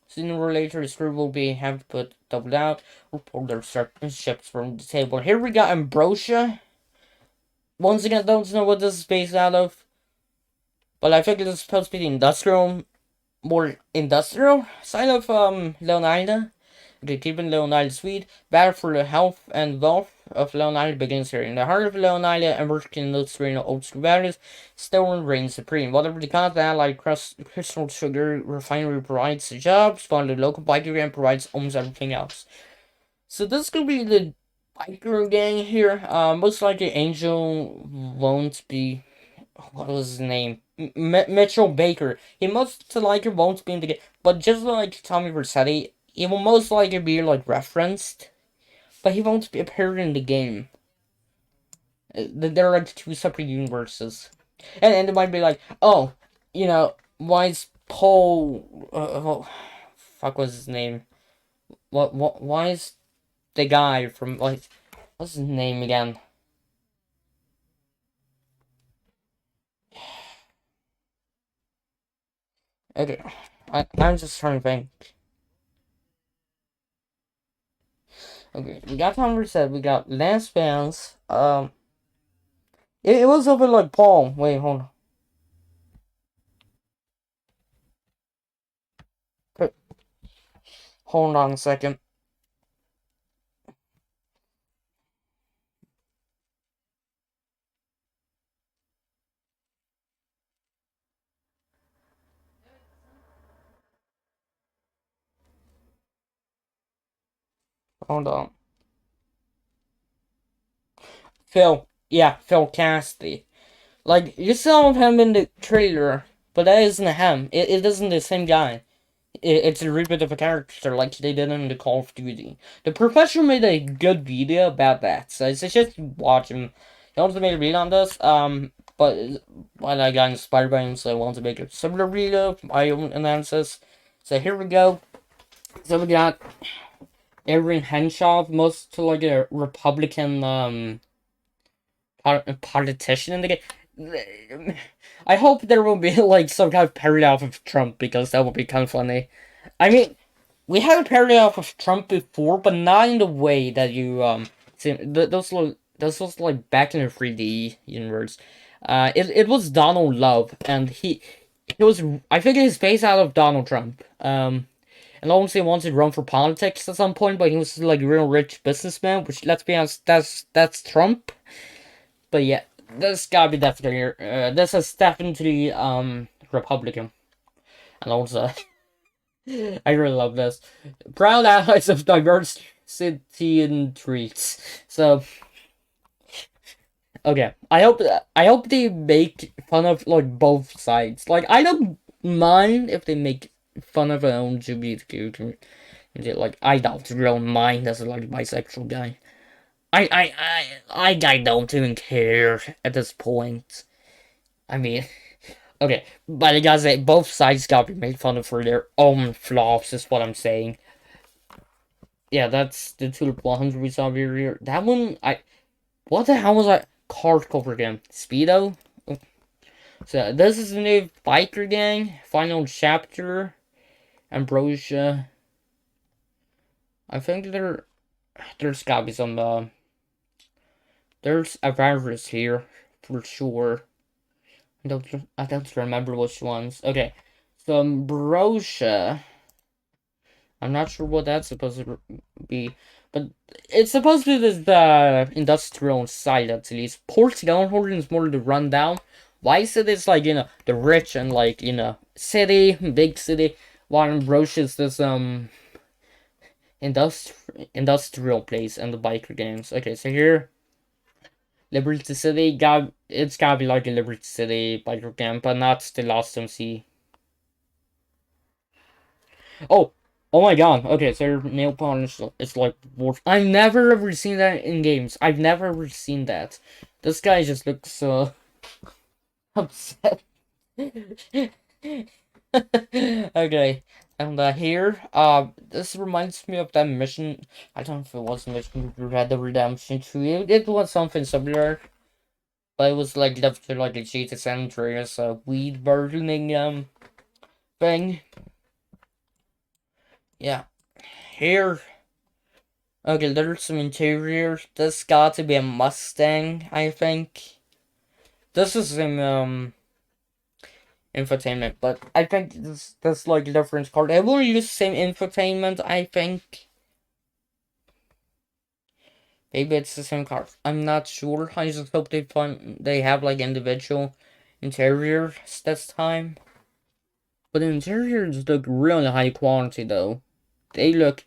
Sooner or later, the crew will be have to put double out or pull their ships from the table. Here we got Ambrosia. Once again, don't know what this is based out of, but I think it's supposed to be the industrial, more industrial side of Leonida. Okay, keeping Leonida sweet. Battle for the health and wealth of Leonida begins here. In the heart of Leonida, emerging those three old school values, still reigns supreme. Whatever the cause, the allied crystal sugar refinery provides the jobs, while the local biker gang provides almost everything else. So this could be the biker gang here. Most likely Angel won't be. What was his name? Mitchell Baker. He most likely won't be in the game, but just like Tommy Vercetti, he will most likely be like referenced, but he won't be appearing in the game. They're like two separate universes, and it might be like, oh, why is Paul? Fuck, was his name? What? Why is the guy from like, what's his name again? Okay, I'm just trying to think. Okay, we got Tom said we got Lance Vance. It was over like Paul. Wait, hold on. Hold on a second. Hold on. Phil. Yeah, Phil Cassidy. Like, you saw him in the trailer, but that isn't him. It isn't the same guy. It's a reboot of a character like they did in the Call of Duty. The Professor made a good video about that, so it's just watch him. He also made a video on this, but when I got inspired by him, so I wanted to make a similar video, my own analysis. So here we go. So we got Erin Henshaw, most like a Republican politician in the game. I hope there will be like some kind of parody off of Trump because that would be kind of funny. I mean, we had a parody of Trump before, but not in the way that you see, those was like back in the 3D universe. It was Donald Love, and he was, I figured his face out of Donald Trump. And obviously wanted to run for politics at some point, but he was like a real rich businessman, which, let's be honest, that's Trump. But yeah, this gotta be definitely this is definitely Republican. And also I really love this. Proud allies of diversity and treats. So okay, I hope they make fun of like both sides. Like, I don't mind if they make fun of their own LGBTQ community. Like, I don't really mind as a like bisexual guy. I don't even care at this point. I mean, okay, but I gotta say, both sides gotta be made fun of for their own flaws, is what I'm saying. Yeah, that's the Tulip 100 we saw earlier. That one, what the hell was that card cover again? Speedo? So, this is the new biker gang, final chapter, Ambrosia. I think there's gotta be some, there's a virus here, for sure. I don't remember which ones. Okay, so Ambrosia. I'm not sure what that's supposed to be, but it's supposed to be the industrial side at least. Port Downhorn is more the rundown. Why is it like, the rich and like, city, big city, while Ambrosia is this industrial place and the biker gangs. Okay, so here, Liberty City, it's gotta be like a Liberty City biker gang, but not the Lost MC. Oh, oh my god. Okay, so your nail polish is like wolf. I've never ever seen that in games. I've never ever seen that. This guy just looks upset. Okay, and here, this reminds me of that mission. I don't know if it was a mission Red Dead Redemption 2. It was something similar, but it was like left to like a GTA San Andreas weed burning thing. Yeah, here. Okay, there's some interior. This got to be a Mustang, I think. This is in infotainment, but I think this like a different card. I will use the same infotainment, I think. Maybe it's the same card. I'm not sure. I just hope they have like individual interiors this time. But the interiors look really high quality though. They look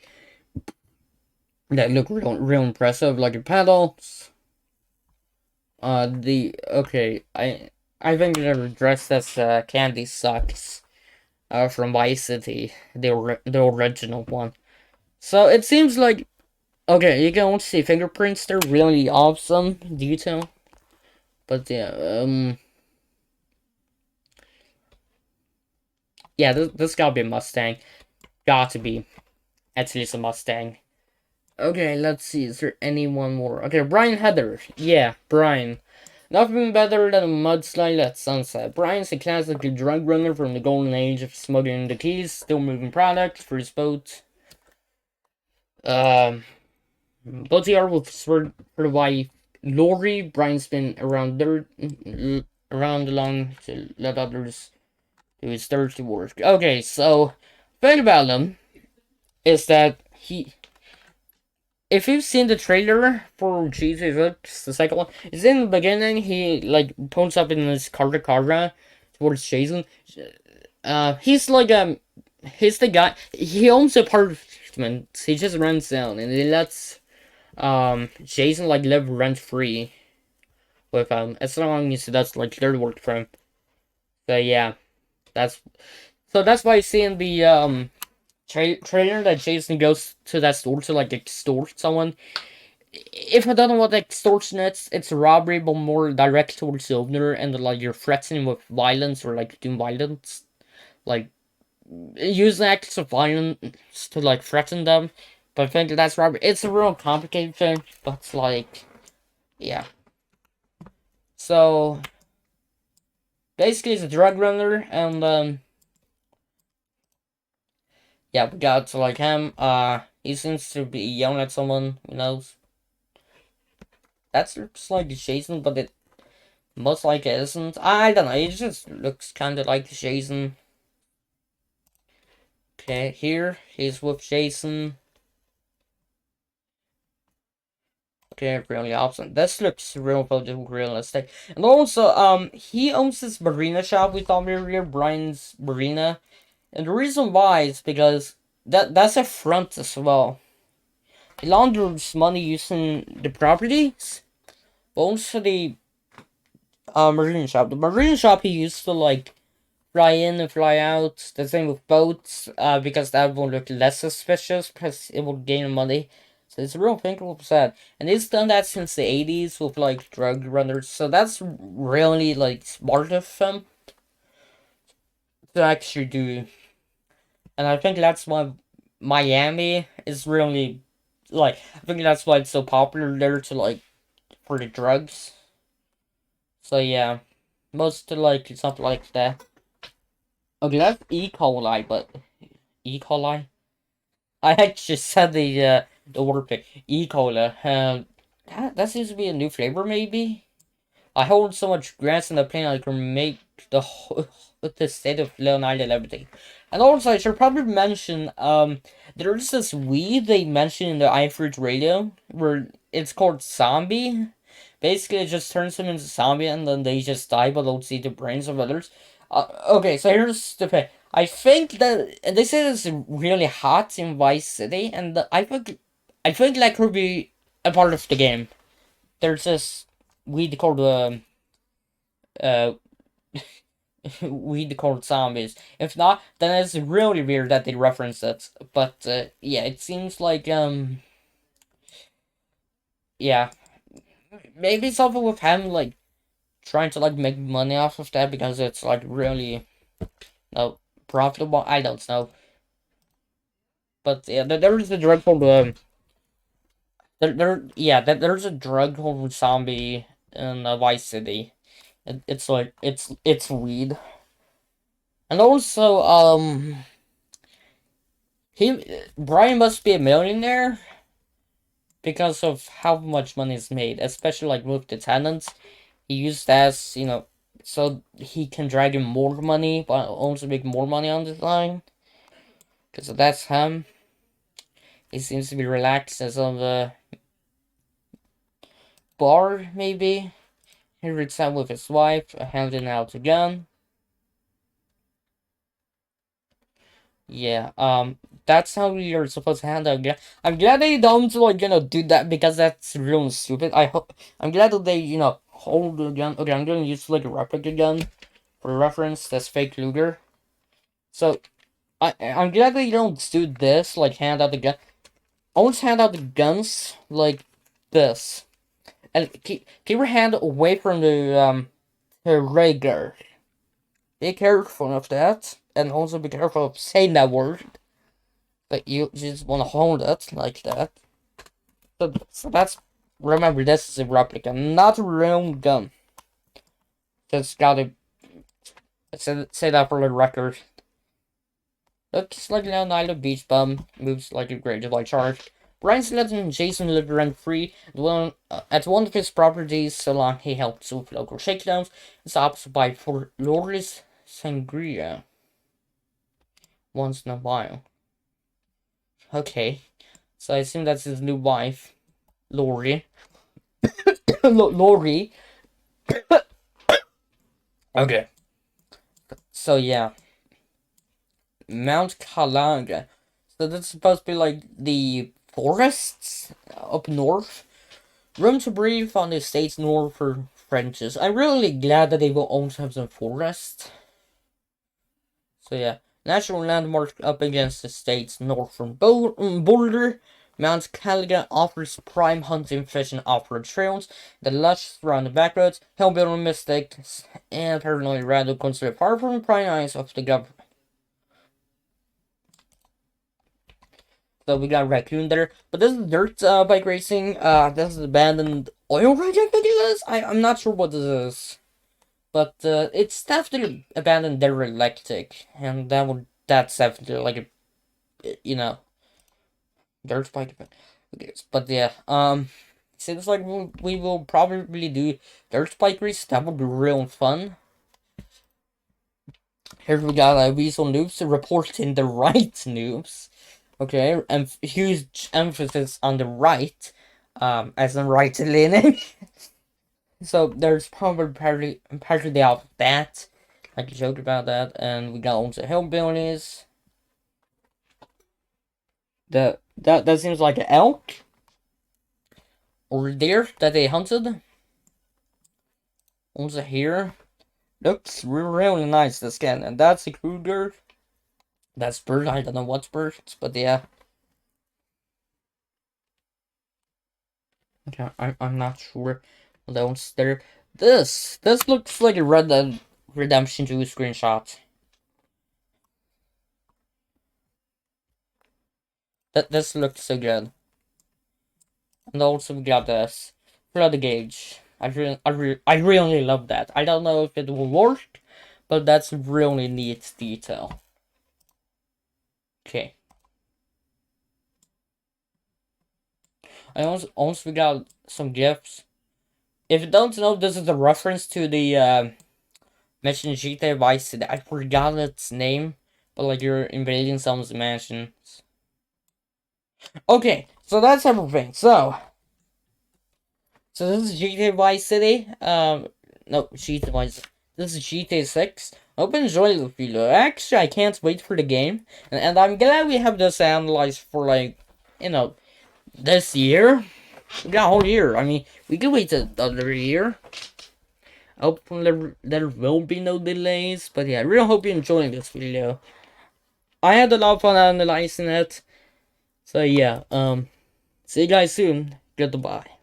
real impressive, like the pedals. Okay, I think they're dressed as Candy Sucks, from Vice City, the original one. So it seems like, okay, you can see fingerprints. They're really awesome detail, but yeah, this gotta be a Mustang. Got to be at least a Mustang. Okay, let's see. Is there anyone more? Okay, Brian Heather. Yeah, Brian. Nothing better than a mudslide at sunset. Brian's a classic drug runner from the golden age of smuggling the keys, still moving products for his boat. Both are with for the wife Lori. Brian's been around along to let others do his dirty work. Okay, so thing about him is that if you've seen the trailer for Jesus, the second one, it's in the beginning. He like pulls up in his car towards Jason. He's like he's the guy. He owns apartments. He just rents down and he lets Jason like live rent free with him as long as that's like clear work for him. So yeah, that's that's why you see in the trailer that Jason goes to that store to like extort someone. If I don't know what extortion is, it's robbery, but more direct towards the owner, and like you're threatening with violence or like doing violence, like using acts of violence to like threaten them. But I think that's robbery. It's a real complicated thing, but like, yeah. So basically, he's a drug runner, and Yeah, we got like him. He seems to be yelling at someone. Who knows? That looks like Jason, but it most likely isn't. I don't know. It just looks kind of like Jason. Okay, here he's with Jason. Okay, really awesome. This looks real realistic. And also, he owns this marina shop we thought earlier, Brian's Marina. And the reason why is because that's a front as well. He launders money using the properties, but also the marina shop. The marina shop he used to like fly in and fly out. The same with boats, because that will look less suspicious because it will gain money. So it's a real thinkable sad. And he's done that since the 80s with like drug runners. So that's really like smart of him to actually do. And I think that's why Miami is really like I think that's why it's so popular there to like for the drugs. So yeah. Most like something like that. Okay, that's E. coli, but E. coli? I actually said the word pick. E. coli. That seems to be a new flavor, maybe. I hold so much grass in the plane I can make the whole, the state of Long Island everything. And also, I should probably mention there's this weed they mentioned in the iFruit radio where it's called zombie. Basically, it just turns them into zombie and then they just die but don't see the brains of others. Okay, so here's the thing. I think that and they say it's really hot in Vice City, and I think that could be a part of the game. There's this weed called uh weed called zombies. If not, then it's really weird that they reference it. But yeah, it seems like yeah, maybe something with him like trying to like make money off of that because it's like really no profitable. I don't know, but yeah, there's a drug called there's a drug called zombie in Vice City. It's like it's weed, and also he Brian must be a millionaire because of how much money is made, especially like with the tenants. He used as so he can drag in more money, but also make more money on the line. Because that's him. He seems to be relaxed as on the bar, maybe. He reads out with his wife, handing out a gun. Yeah, that's how you're supposed to handle a gun. I'm glad they don't like do that because that's really stupid. I'm glad that they hold the gun. Okay, I'm gonna use like a replica gun for reference. That's fake Luger. So I'm glad they don't do this like hand out the gun. Always hand out the guns like this, and keep your hand away from the radar. Be careful of that, and also be careful of saying that word. But you just want to hold it like that. So that's remember this is a replica, not a real gun. Just gotta say that for the record. Looks like an island beach bum moves like a great white shark. Brian Sled and Jason live rent free at one of his properties so long he helps with local shakedowns. It's opposite by for Loris Sangria once in a while. Okay. So I assume that's his new wife, Lori. Lori. Okay. So yeah. Mount Kalanga. So that's supposed to be like the forests up north. Room to breathe on the estate's northern fringes. I'm really glad that they will also have some forest. So yeah, natural landmark up against the state's northern border. Mount Caliga offers prime hunting, fishing, off-road trails. The lush surrounding backroads, hill-building mystics, and paranoid random considered far from the prying eyes of the government. So we got raccoon there, but this is dirt bike racing. This is abandoned oil project. I guess I'm not sure what this is, but it's definitely abandoned derelict, and that's definitely like you know, Dirt Spike event. Okay, but yeah, seems like we will probably do Dirt Spike race. That would be real fun. Here we got Weasel Noobs reporting the right noobs. Okay, and huge emphasis on the right, as in right leaning. So there's probably partly of that. I can joke about that, and we got also hillbillies. That seems like an elk or deer that they hunted. Also here, looks really nice. The skin, and that's a cougar. That's bird. I don't know what's birds, but yeah. Okay, I'm not sure. Those there. This looks like a Red Dead Redemption 2 screenshot. This looks so good. And also we got this flood gauge. I really love that. I don't know if it will work, but that's really neat detail. Okay. I also got some gifts. If you don't know, this is a reference to the mission GTA Vice City. I forgot its name, but like you're invading someone's mansions. Okay, so that's everything. So this is GTA Vice City. No, GTA Vice. This is GTA 6. I hope you enjoy the video. Actually, I can't wait for the game, and I'm glad we have this analyzed for like, this year. We got a whole year. I mean, we can wait another year. Hopefully there will be no delays. But yeah, I really hope you enjoyed this video. I had a lot of fun analyzing it. So yeah, see you guys soon. Goodbye.